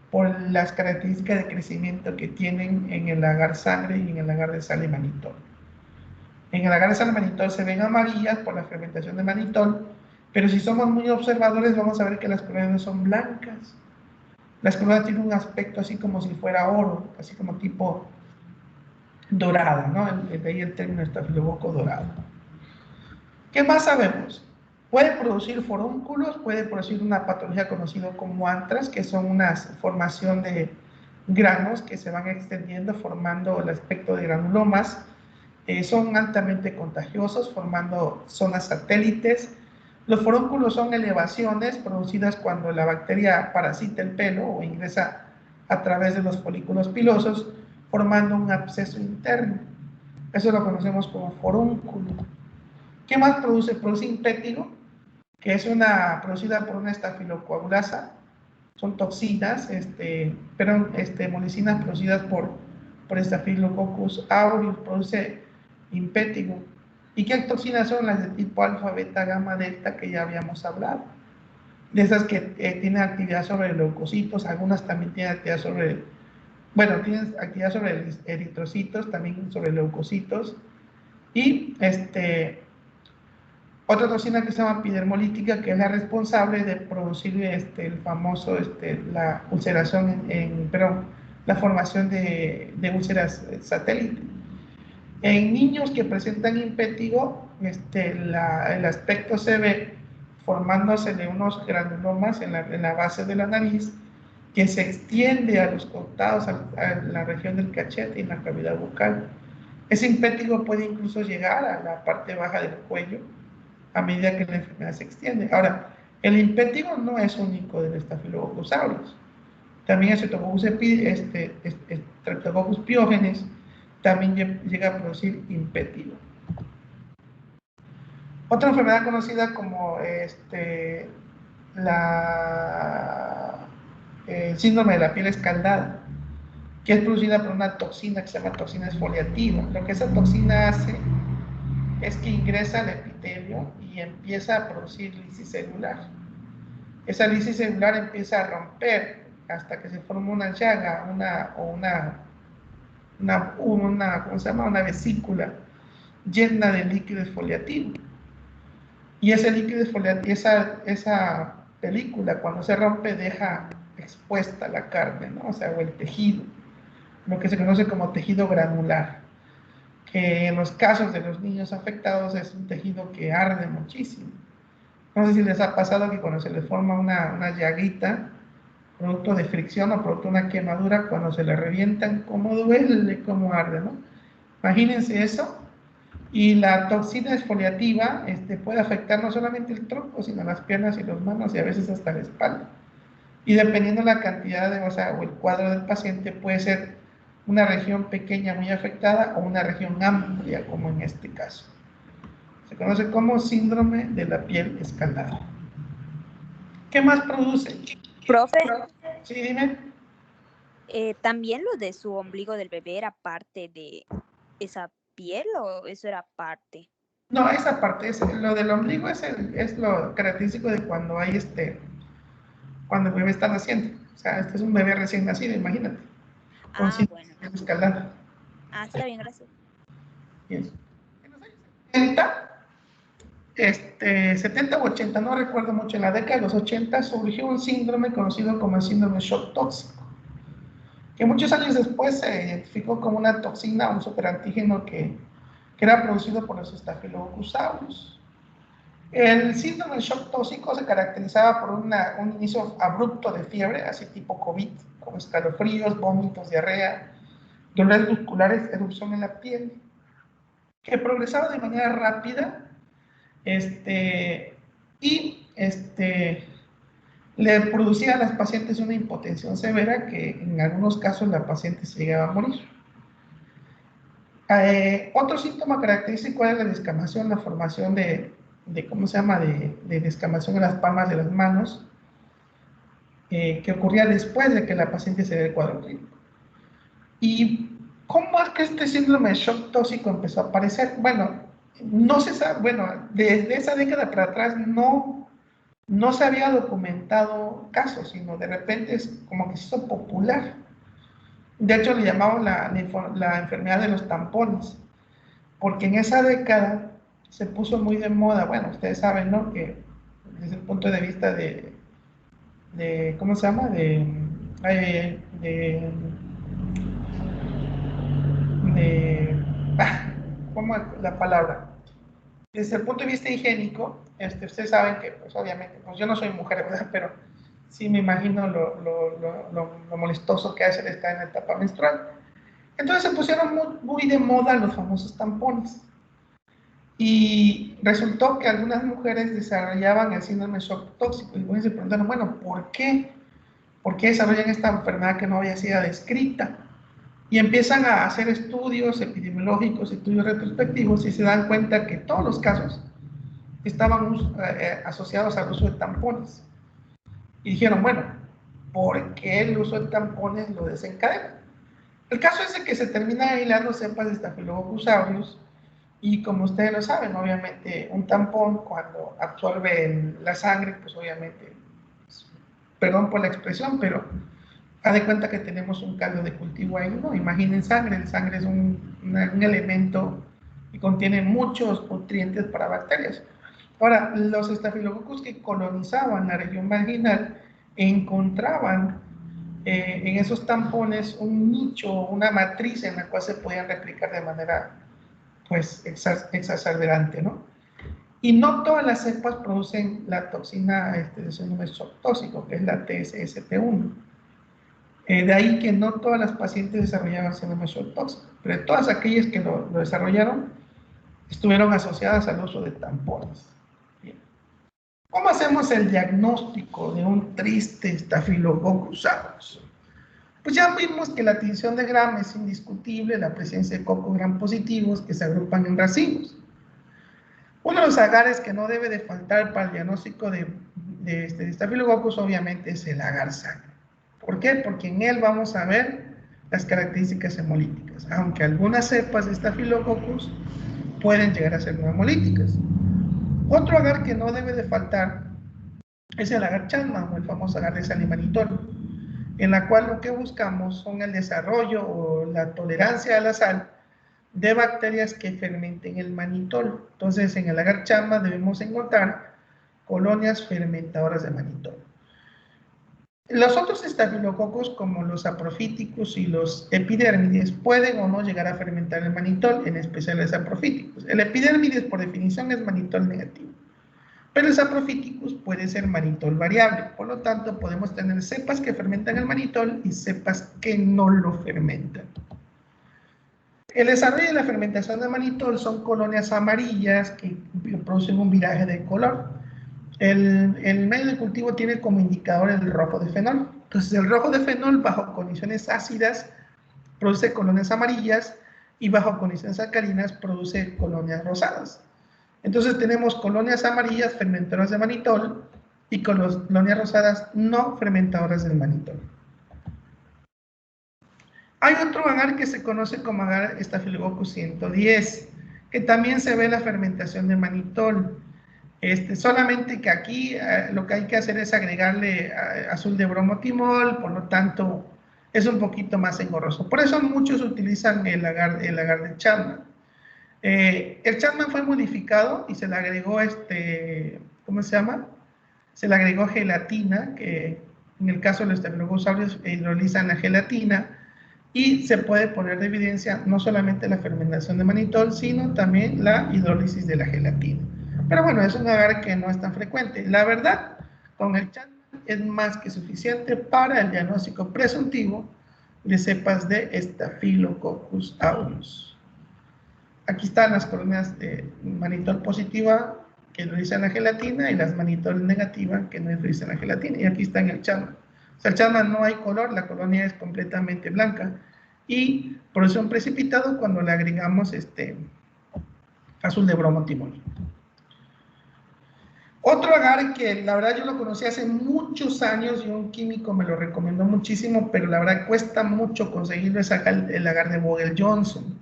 por las características de crecimiento que tienen en el agar sangre y en el agar de sal de manitol. En el agar de sal de manitol se ven amarillas por la fermentación de manitol, pero si somos muy observadores vamos a ver que las colonias no son blancas. Las colonias tienen un aspecto así como si fuera oro, así como tipo dorado, ¿no? De ahí el término estafilococo dorado. ¿Qué más sabemos? Puede producir forúnculos, puede producir una patología conocida como antras, que son una formación de granos que se van extendiendo formando el aspecto de granulomas. Son altamente contagiosos, formando zonas satélites. Los forúnculos son elevaciones producidas cuando la bacteria parasita el pelo o ingresa a través de los folículos pilosos, formando un absceso interno. Eso lo conocemos como forúnculo. ¿Qué más produce? Produce impétigo, que es producida por una estafilocoagulasa. Son toxinas, molicinas producidas por Staphylococcus aureus, produce impétigo. ¿Y qué toxinas son? Las de tipo alfa, beta, gamma, delta, que ya habíamos hablado. De esas que tienen actividad sobre leucocitos, algunas también tienen actividad sobre, tienen actividad sobre eritrocitos, también sobre leucocitos. Y otra toxina que se llama epidermolítica, que es la responsable de producir el famoso, la ulceración, la formación de úlceras satélite. En niños que presentan impétigo, el aspecto se ve formándose de unos granulomas en la base de la nariz, que se extiende a los costados, a la región del cachete y en la cavidad bucal. Ese impétigo puede incluso llegar a la parte baja del cuello a medida que la enfermedad se extiende. Ahora, el impétigo no es único del Staphylococcus aureus. También el Streptococcus pyogenes también llega a producir impétigo. Otra enfermedad conocida como síndrome de la piel escaldada, que es producida por una toxina que se llama toxina exfoliativa. Lo que esa toxina hace es que ingresa al epitelio y empieza a producir lisis celular. Esa lisis celular empieza a romper hasta que se forma una llaga, una vesícula llena de líquido exfoliativo. Y ese líquido exfoliativo, esa película, cuando se rompe, deja expuesta la carne, ¿no? O el tejido, lo que se conoce como tejido granular, que en los casos de los niños afectados es un tejido que arde muchísimo. No sé si les ha pasado que cuando se les forma una llaguita, producto de fricción o producto de una quemadura, cuando se le revientan, cómo duele, cómo arde, ¿no? Imagínense eso. Y la toxina exfoliativa puede afectar no solamente el tronco, sino las piernas y las manos y a veces hasta la espalda. Y dependiendo de la cantidad o el cuadro del paciente, puede ser una región pequeña muy afectada o una región amplia, como en este caso. Se conoce como síndrome de la piel escaldada. ¿Qué más produce? Profe, Sí, dime. ¿también lo de su ombligo del bebé era parte de esa piel o eso era parte? No, esa parte, lo del ombligo es lo característico de cuando hay cuando el bebé está naciendo. O sea, este es un bebé recién nacido, imagínate. Con síndrome Bueno. de piel escaldada. Está bien, gracias. Bien. En los años 70, 70 o 80, no recuerdo mucho, en la década de los 80 surgió un síndrome conocido como el síndrome de shock tóxico, que muchos años después se identificó como una toxina, un superantígeno que era producido por los Staphylococcus aureus. El síndrome de shock tóxico se caracterizaba por un inicio abrupto de fiebre, así tipo COVID, con escalofríos, vómitos, diarrea, dolores musculares, erupción en la piel, que progresaba de manera rápida y le producía a las pacientes una hipotensión severa que en algunos casos la paciente se llegaba a morir. Otro síntoma característico era la descamación, la formación de ¿cómo se llama?, de descamación en las palmas de las manos, que ocurría después de que la paciente se dé el cuadro clínico. ¿Y cómo es que este síndrome de shock tóxico empezó a aparecer? Bueno, no se sabe, bueno, desde esa década para atrás no se había documentado casos, sino de repente es como que se hizo popular. De hecho, le llamaban la enfermedad de los tampones, porque en esa década se puso muy de moda. Bueno, ustedes saben, ¿no?, que desde el punto de vista de ¿cómo se llama?, ¿cómo es la palabra? Desde el punto de vista higiénico, ustedes saben que, pues obviamente, pues yo no soy mujer, ¿verdad?, pero sí me imagino lo molestoso que hace estar en la etapa menstrual. Entonces se pusieron muy de moda los famosos tampones. Y resultó que algunas mujeres desarrollaban el síndrome de shock tóxico. Y se preguntaron, bueno, ¿por qué? ¿Por qué desarrollan esta enfermedad que no había sido descrita? Y empiezan a hacer estudios epidemiológicos, estudios retrospectivos, y se dan cuenta que todos los casos estaban asociados al uso de tampones. Y dijeron, bueno, ¿por qué el uso de tampones lo desencadena? El caso es de que se termina aislando cepas de Staphylococcus aureus, y como ustedes lo saben, obviamente un tampón cuando absorbe la sangre, pues obviamente, perdón por la expresión, pero haz de cuenta que tenemos un caldo de cultivo ahí, ¿no? Imaginen sangre, el sangre es un elemento que contiene muchos nutrientes para bacterias. Ahora, los estafilococos que colonizaban la región vaginal encontraban en esos tampones un nicho, una matriz en la cual se podían replicar de manera, pues, exacerbante, ¿no? Y no todas las cepas producen la toxina de síndrome tóxico, que es la TSST1. De ahí que no todas las pacientes desarrollaban síndrome tóxico, pero todas aquellas que lo desarrollaron estuvieron asociadas al uso de tampones. Bien. ¿Cómo hacemos el diagnóstico de un triste Staphylococcus aureus? Pues ya vimos que la tinción de Gram es indiscutible, la presencia de cocos gram positivos que se agrupan en racimos. Uno de los agares que no debe de faltar para el diagnóstico de Staphylococcus obviamente es el agar sangre. ¿Por qué? Porque en él vamos a ver las características hemolíticas, aunque algunas cepas de Staphylococcus pueden llegar a ser no hemolíticas. Otro agar que no debe de faltar es el agar Chapman, o el famoso agar de sal-imanitol, en la cual lo que buscamos son el desarrollo o la tolerancia a la sal de bacterias que fermenten el manitol. Entonces, en el agar Chapman debemos encontrar colonias fermentadoras de manitol. Los otros estafilococos, como los saprofíticos y los epidérmides, pueden o no llegar a fermentar el manitol, en especial los saprofíticos. El epidérmides, por definición, es manitol negativo, pero el saprofíticos puede ser manitol variable. Por lo tanto, podemos tener cepas que fermentan el manitol y cepas que no lo fermentan. El desarrollo de la fermentación de manitol son colonias amarillas que producen un viraje de color. El medio de cultivo tiene como indicador el rojo de fenol. Entonces, el rojo de fenol, bajo condiciones ácidas, produce colonias amarillas, y bajo condiciones alcalinas produce colonias rosadas. Entonces, tenemos colonias amarillas fermentadoras de manitol y colonias rosadas no fermentadoras del manitol. Hay otro agar que se conoce como agar Staphylococcus 110, que también se ve la fermentación de manitol. Solamente que aquí lo que hay que hacer es agregarle azul de bromotimol, por lo tanto es un poquito más engorroso. Por eso muchos utilizan el agar de Chapman. El Chapman fue modificado y se le agregó ¿cómo se llama? Se le agregó gelatina, que en el caso de los Staphylococcus aureus hidrolizan la gelatina, y se puede poner de evidencia no solamente la fermentación de manitol, sino también la hidrólisis de la gelatina. Pero bueno, es un agar que no es tan frecuente. La verdad, con el Chapman es más que suficiente para el diagnóstico presuntivo de cepas de Staphylococcus aureus. Aquí están las colonias de manitol positiva que lo dice en la gelatina, y las manitol negativa, que no lo dice en la gelatina. Y aquí está en el Chapman. O sea, el Chapman no hay color, la colonia es completamente blanca. Y produce un precipitado cuando le agregamos azul de bromo timolino. Otro agar que la verdad yo lo conocí hace muchos años y un químico me lo recomendó muchísimo, pero la verdad cuesta mucho conseguirlo, es el agar de Vogel-Johnson.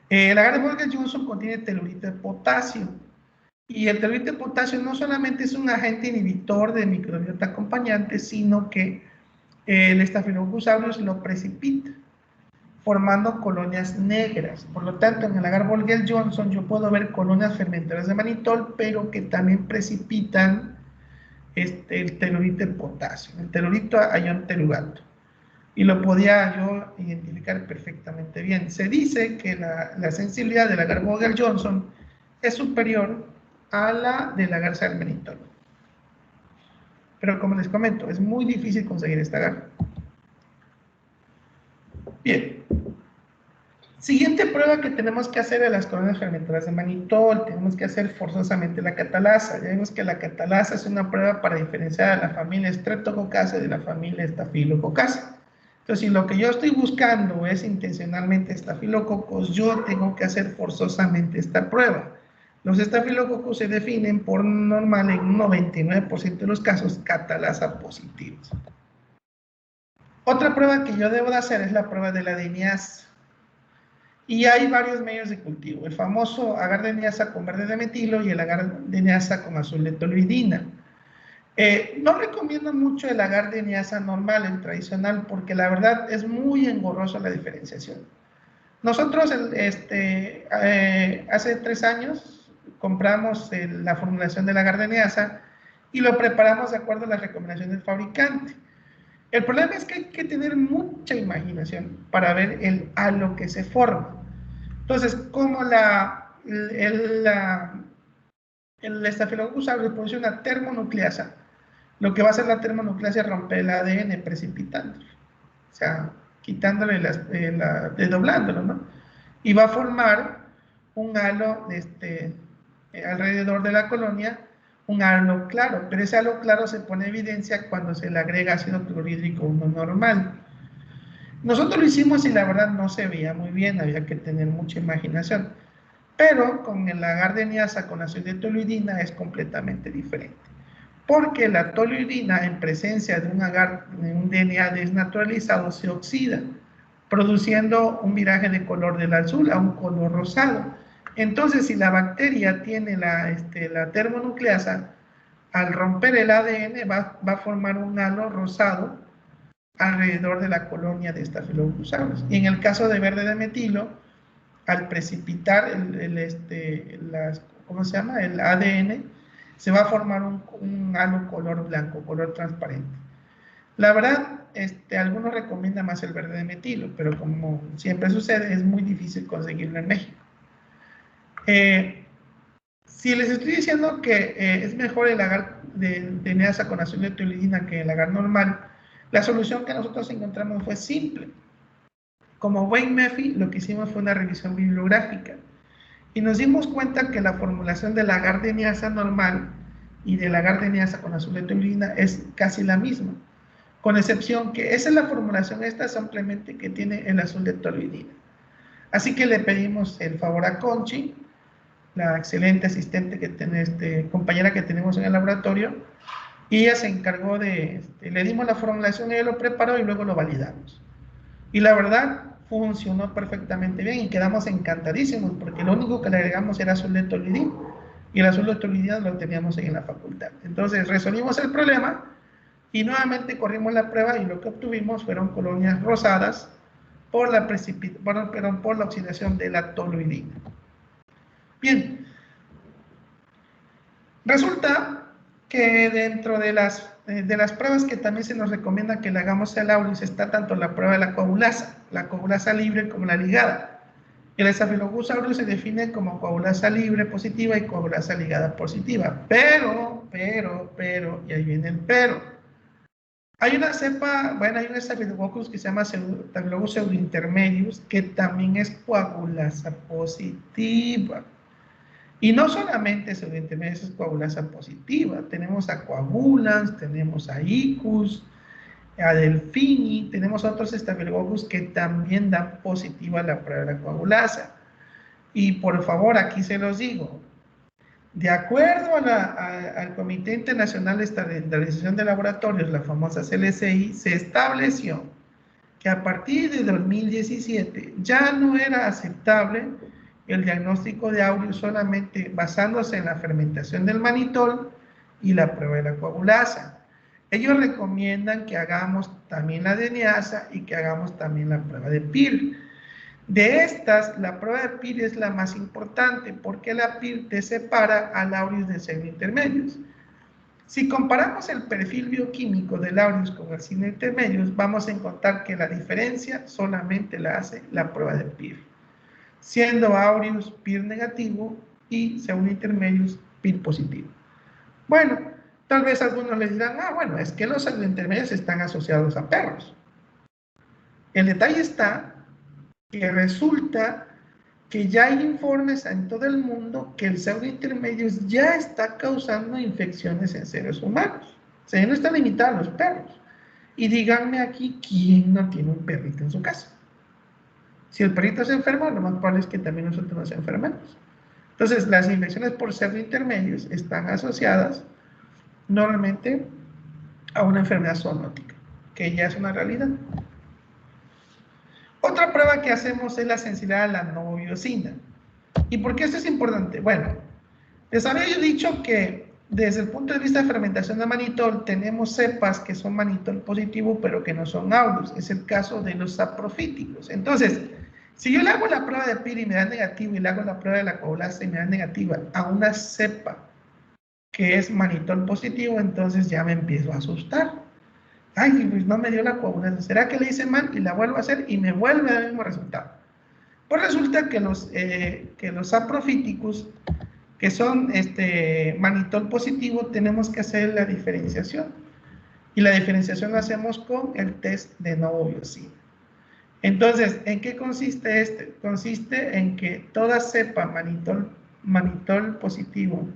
El agar de Vogel-Johnson contiene telurito de potasio. Y el telurito de potasio no solamente es un agente inhibitor de microbiota acompañante, sino que el Staphylococcus aureus lo precipita, formando colonias negras. Por lo tanto, en el agar Vogel-Johnson yo puedo ver colonias fermentadoras de manitol, pero que también precipitan el telurito de potasio, el telurito ayón telurato. Y lo podía yo identificar perfectamente bien. Se dice que la sensibilidad del agar Vogel-Johnson es superior a la del agar salmenitol. Pero como les comento, es muy difícil conseguir esta agar. Bien. Siguiente prueba que tenemos que hacer de las colonias fermentadoras de manitol, tenemos que hacer forzosamente la catalasa. Ya vimos que la catalasa es una prueba para diferenciar a la familia Streptococcus de la familia Staphylococcus. Entonces, si lo que yo estoy buscando es intencionalmente Staphylococcus, yo tengo que hacer forzosamente esta prueba. Los Staphylococcus se definen por normal en un 99% de los casos catalasa positivos. Otra prueba que yo debo de hacer es la prueba de la adeniasa. Y hay varios medios de cultivo. El famoso agar de niasa con verde de metilo y el agar de niasa con azul de toluidina. No recomiendo mucho el agar de niasa normal, el tradicional, porque la verdad es muy engorroso la diferenciación. Nosotros hace 3 años compramos la formulación del agar de niasa y lo preparamos de acuerdo a las recomendaciones del fabricante. El problema es que hay que tener mucha imaginación para ver el halo que se forma. Entonces, como el Staphylococcus aureus produce una termonucleasa, lo que va a hacer la termonucleasa es romper el ADN precipitándolo, o sea, quitándole desdoblándolo, ¿no? Y va a formar un halo alrededor de la colonia, un halo claro, pero ese halo claro se pone en evidencia cuando se le agrega ácido clorhídrico 1 normal. Nosotros lo hicimos y la verdad no se veía muy bien, había que tener mucha imaginación. Pero con el agar de niasa con ácido de toluidina es completamente diferente. Porque la toluidina en presencia de un agar, de un DNA desnaturalizado, se oxida, produciendo un viraje de color del azul a un color rosado. Entonces, si la bacteria tiene la termonucleasa, al romper el ADN va a formar un halo rosado alrededor de la colonia de Staphylococcus aureus. Y en el caso de verde de metilo, al precipitar ¿cómo se llama? El ADN, se va a formar un halo color blanco, color transparente. La verdad, algunos recomiendan más el verde de metilo, pero como siempre sucede, es muy difícil conseguirlo en México. Si les estoy diciendo que es mejor el agar de niasa con azul de toluidina que el agar normal, la solución que nosotros encontramos fue simple. Como Wayne Murphy, lo que hicimos fue una revisión bibliográfica y nos dimos cuenta que la formulación del agar de niasa normal y del agar de niasa con azul de toluidina es casi la misma, con excepción que esa es la formulación simplemente que tiene el azul de toluidina. Así que le pedimos el favor a Conchi, la excelente asistente compañera que tenemos en el laboratorio, y ella se encargó le dimos la formulación, ella lo preparó y luego lo validamos. Y la verdad, funcionó perfectamente bien y quedamos encantadísimos porque lo único que le agregamos era azul de toluidina y el azul de toluidina lo teníamos en la facultad. Entonces resolvimos el problema y nuevamente corrimos la prueba y lo que obtuvimos fueron colonias rosadas por la oxidación de la toluidina. Bien, resulta que dentro de las pruebas que también se nos recomienda que le hagamos al aureus está tanto la prueba de la coagulasa libre como la ligada. El Staphylococcus aureus se define como coagulasa libre positiva y coagulasa ligada positiva. Pero, y ahí viene el pero. Hay una cepa, hay un Staphylococcus que se llama Staphylococcus pseudointermedius que también es coagulasa positiva. Y no solamente pseudointermedios es coagulasa positiva, tenemos a coagulans, tenemos a icus, a delfini, tenemos otros estafilococcus que también dan positiva la prueba de la coagulasa. Y por favor, aquí se los digo, de acuerdo al Comité Internacional de Estandarización de Laboratorios, la famosa CLSI, se estableció que a partir de 2017 ya no era aceptable el diagnóstico de aureus solamente basándose en la fermentación del manitol y la prueba de la coagulasa. Ellos recomiendan que hagamos también la DNASA y que hagamos también la prueba de PIR. De estas, la prueba de PIR es la más importante porque la PIR te separa al aureus de pseudointermedios. Si comparamos el perfil bioquímico del aureus con el pseudointermedios, vamos a encontrar que la diferencia solamente la hace la prueba de PIR, siendo aureus PIR negativo y pseudointermedios PIR positivo. Bueno, tal vez algunos les dirán, bueno, es que los pseudointermedios están asociados a perros. El detalle está que resulta que ya hay informes en todo el mundo que el pseudointermedios ya está causando infecciones en seres humanos. O sea, ya no está limitado a los perros. Y díganme aquí, ¿quién no tiene un perrito en su casa? Si el perrito se enferma, lo más probable es que también nosotros nos enfermemos. Entonces, las infecciones por pseudointermedios están asociadas normalmente a una enfermedad zoonótica, que ya es una realidad. Otra prueba que hacemos es la sensibilidad a la novobiosina. ¿Y por qué esto es importante? Bueno, les había yo dicho que desde el punto de vista de fermentación de manitol tenemos cepas que son manitol positivo pero que no son aureus. Es el caso de los saprofíticos. Entonces, si yo le hago la prueba de PIR y me da negativo y le hago la prueba de la coagulasa y me da negativa a una cepa que es manitol positivo, entonces ya me empiezo a asustar. Ay, pues no me dio la coagulasa. ¿Será que le hice mal? Y la vuelvo a hacer y me vuelve a dar el mismo resultado. Pues resulta que los saprofíticos, que son manitol positivo, tenemos que hacer la diferenciación. Y la diferenciación la hacemos con el test de novobiosina. Entonces, ¿en qué consiste este? Consiste en que toda cepa manitol positivo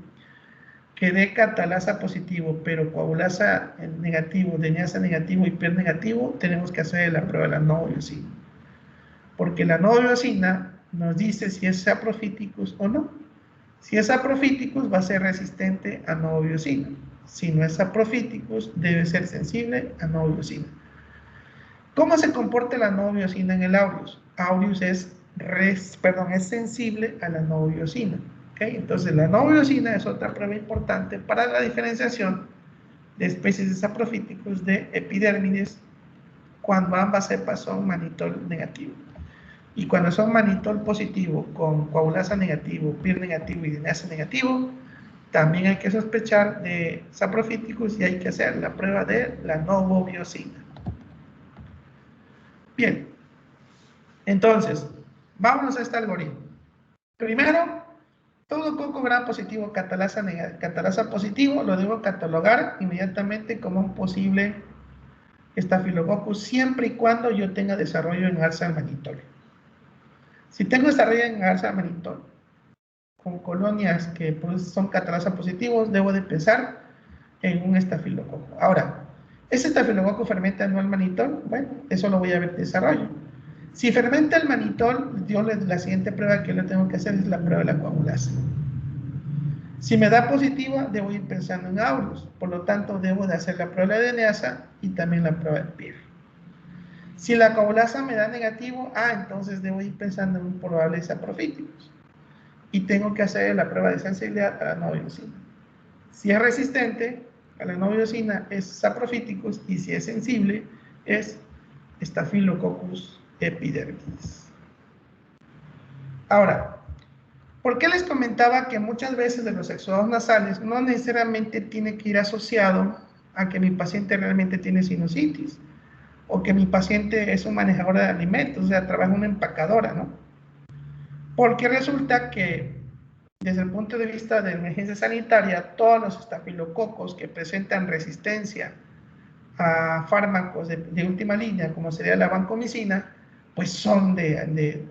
que dé catalasa positivo, pero coagulasa negativo, DNASA negativo y PIR negativo, tenemos que hacer la prueba de la novobiosina. Porque la novobiosina nos dice si es saprofíticus o no. Si es saprofíticus, va a ser resistente a novobiosina. Si no es saprofíticus, debe ser sensible a novobiosina. ¿Cómo se comporta la novobiosina en el aureus? Aureus es sensible a la novobiosina. ¿Okay? Entonces, la novobiosina es otra prueba importante para la diferenciación de especies de saprofíticos de epidérmides cuando ambas cepas son manitol negativo. Y cuando son manitol positivo con coagulasa negativo, PIR negativo y DNASA negativo, también hay que sospechar de saprofíticos y hay que hacer la prueba de la novobiosina. Bien, entonces, vámonos a este algoritmo. Primero, todo coco gram positivo catalasa positivo lo debo catalogar inmediatamente como un posible estafilococcus siempre y cuando yo tenga desarrollo en arsa manitol. Si tengo desarrollo en arsa manitol con colonias que pues, son catalasa positivos, debo de pensar en un estafilococo. Ahora, ¿ese estafilococo fermenta no el manitol? Bueno, eso lo voy a ver de desarrollo. Si fermenta el manitol, la siguiente prueba que yo tengo que hacer es la prueba de la coagulasa. Si me da positiva, debo ir pensando en aureus. Por lo tanto, debo de hacer la prueba de DNASA y también la prueba de PIR. Si la coagulasa me da negativo, entonces debo ir pensando en un probable saprofíticos. Y tengo que hacer la prueba de sensibilidad a la novobiosina. Si es resistente a la novobiosina, es saprofíticos, y si es sensible, es Staphylococcus epidermidis. Ahora, ¿por qué les comentaba que muchas veces de los exudados nasales no necesariamente tiene que ir asociado a que mi paciente realmente tiene sinusitis o que mi paciente es un manejador de alimentos, o sea, trabaja en una empacadora, ¿no? Porque resulta que desde el punto de vista de emergencia sanitaria, todos los estafilococos que presentan resistencia a fármacos de última línea, como sería la vancomicina, pues son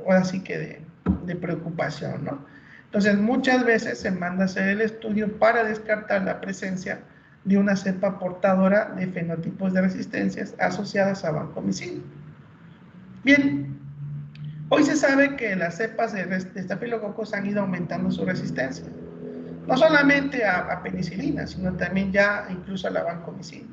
ahora sí que de preocupación, ¿no? Entonces, muchas veces se manda a hacer el estudio para descartar la presencia de una cepa portadora de fenotipos de resistencias asociadas a vancomicina. Bien, hoy se sabe que las cepas de estafilococos han ido aumentando su resistencia, no solamente a penicilina, sino también ya incluso a la vancomicina.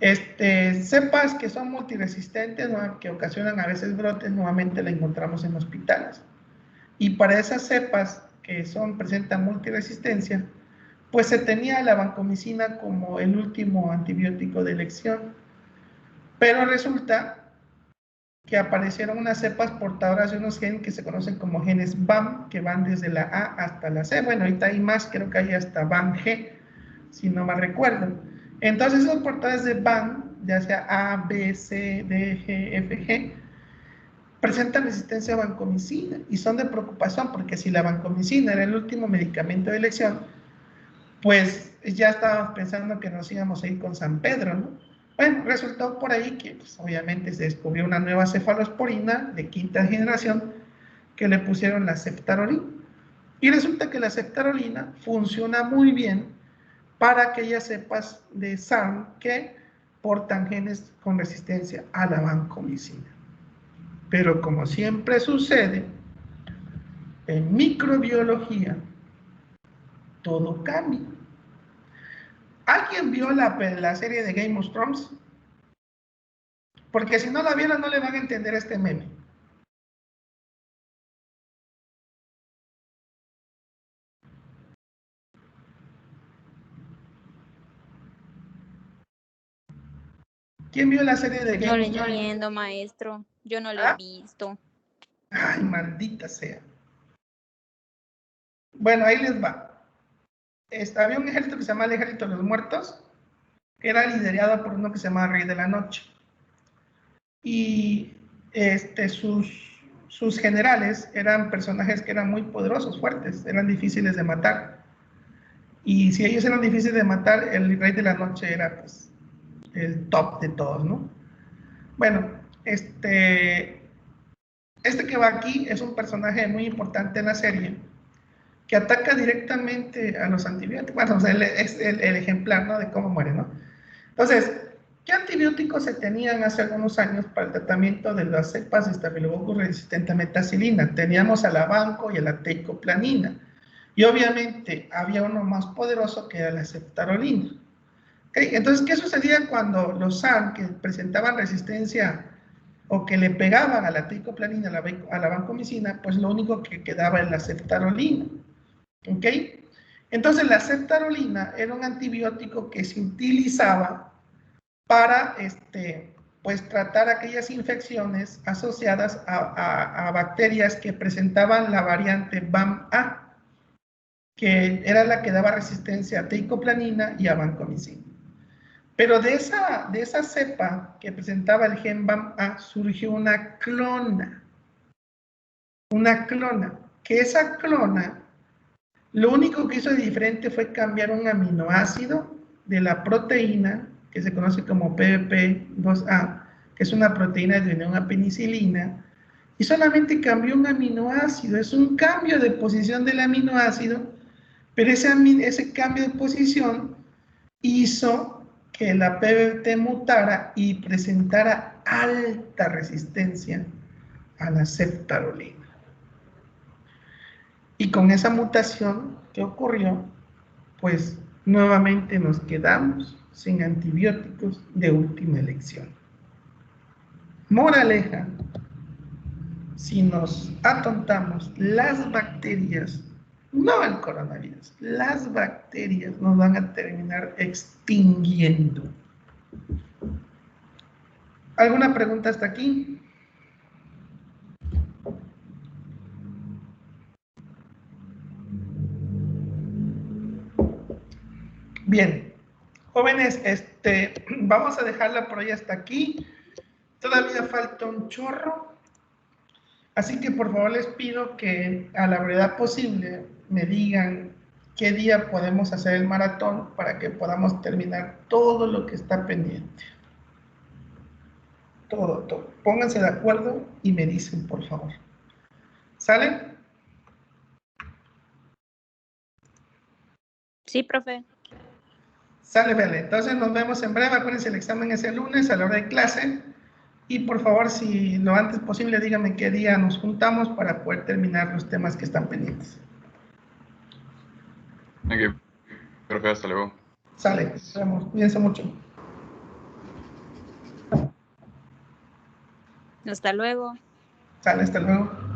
Cepas que son multiresistentes, ¿no?, que ocasionan a veces brotes, nuevamente la encontramos en hospitales. Y para esas cepas que presentan multiresistencia, pues se tenía la vancomicina como el último antibiótico de elección. Pero resulta que aparecieron unas cepas portadoras de unos genes que se conocen como genes BAM, que van desde la A hasta la C. Bueno, ahorita hay más, creo que hay hasta BAM-G, si no mal recuerdo. Entonces, esos portadores de BAM, ya sea A, B, C, D, G, F, G, presentan resistencia a vancomicina y son de preocupación, porque si la vancomicina era el último medicamento de elección, pues ya estábamos pensando que nos íbamos a ir con San Pedro, ¿no? Bueno, resultó por ahí que pues, obviamente se descubrió una nueva cefalosporina de quinta generación que le pusieron la ceftarolina. Y resulta que la ceftarolina funciona muy bien para aquellas cepas de SARM que portan genes con resistencia a la vancomicina. Pero como siempre sucede, en microbiología todo cambia. ¿Alguien vio la serie de Game of Thrones? Porque si no la vieron no le van a entender este meme. ¿Quién vio la serie de No Game le of Thrones? entiendo, maestro. Yo no lo he ¿Ah? visto. Ay, maldita sea. Bueno, ahí les va. Había un ejército que se llama el Ejército de los Muertos, que era liderado por uno que se llamaba Rey de la Noche. Y sus generales eran personajes que eran muy poderosos, fuertes, eran difíciles de matar. Y si ellos eran difíciles de matar, el Rey de la Noche era pues el top de todos, ¿no? Bueno, este que va aquí es un personaje muy importante en la serie, que ataca directamente a los antibióticos. Bueno, o sea, es el ejemplar, ¿no?, de cómo muere, ¿no? Entonces, ¿qué antibióticos se tenían hace algunos años para el tratamiento de las cepas de Staphylococcus resistente a metacilina? Teníamos a la vanco y a la teicoplanina. Y obviamente había uno más poderoso que era la ceftarolina. ¿Okay? Entonces, ¿qué sucedía cuando los SARM que presentaban resistencia o que le pegaban a la teicoplanina, a la vancomicina? Pues lo único que quedaba es la ceftarolina. ¿Ok? Entonces, la ceftarolina era un antibiótico que se utilizaba para pues tratar aquellas infecciones asociadas a bacterias que presentaban la variante BAM-A, que era la que daba resistencia a teicoplanina y a vancomicina. Pero de esa cepa que presentaba el gen BAM-A surgió una clona, que esa clona lo único que hizo de diferente fue cambiar un aminoácido de la proteína que se conoce como PBP2A, que es una proteína de unión a penicilina, y solamente cambió un aminoácido. Es un cambio de posición del aminoácido, pero ese cambio de posición hizo que la PBT mutara y presentara alta resistencia a la ceftarolina. Y con esa mutación que ocurrió, pues nuevamente nos quedamos sin antibióticos de última elección. Moraleja: si nos atontamos, las bacterias, no el coronavirus, las bacterias nos van a terminar extinguiendo. ¿Alguna pregunta hasta aquí? Bien, jóvenes, vamos a dejarla por hoy hasta aquí. Todavía falta un chorro. Así que por favor les pido que a la brevedad posible me digan qué día podemos hacer el maratón para que podamos terminar todo lo que está pendiente. Todo. Pónganse de acuerdo y me dicen, por favor. ¿Sale? Sí, profe. Sale, vale. Entonces nos vemos en breve. Acuérdense, el examen es el lunes a la hora de clase. Y por favor, si lo antes posible, díganme qué día nos juntamos para poder terminar los temas que están pendientes. Ok, profe, hasta luego. Sale, nos vemos. Cuídense mucho. Hasta luego. Sale, hasta luego.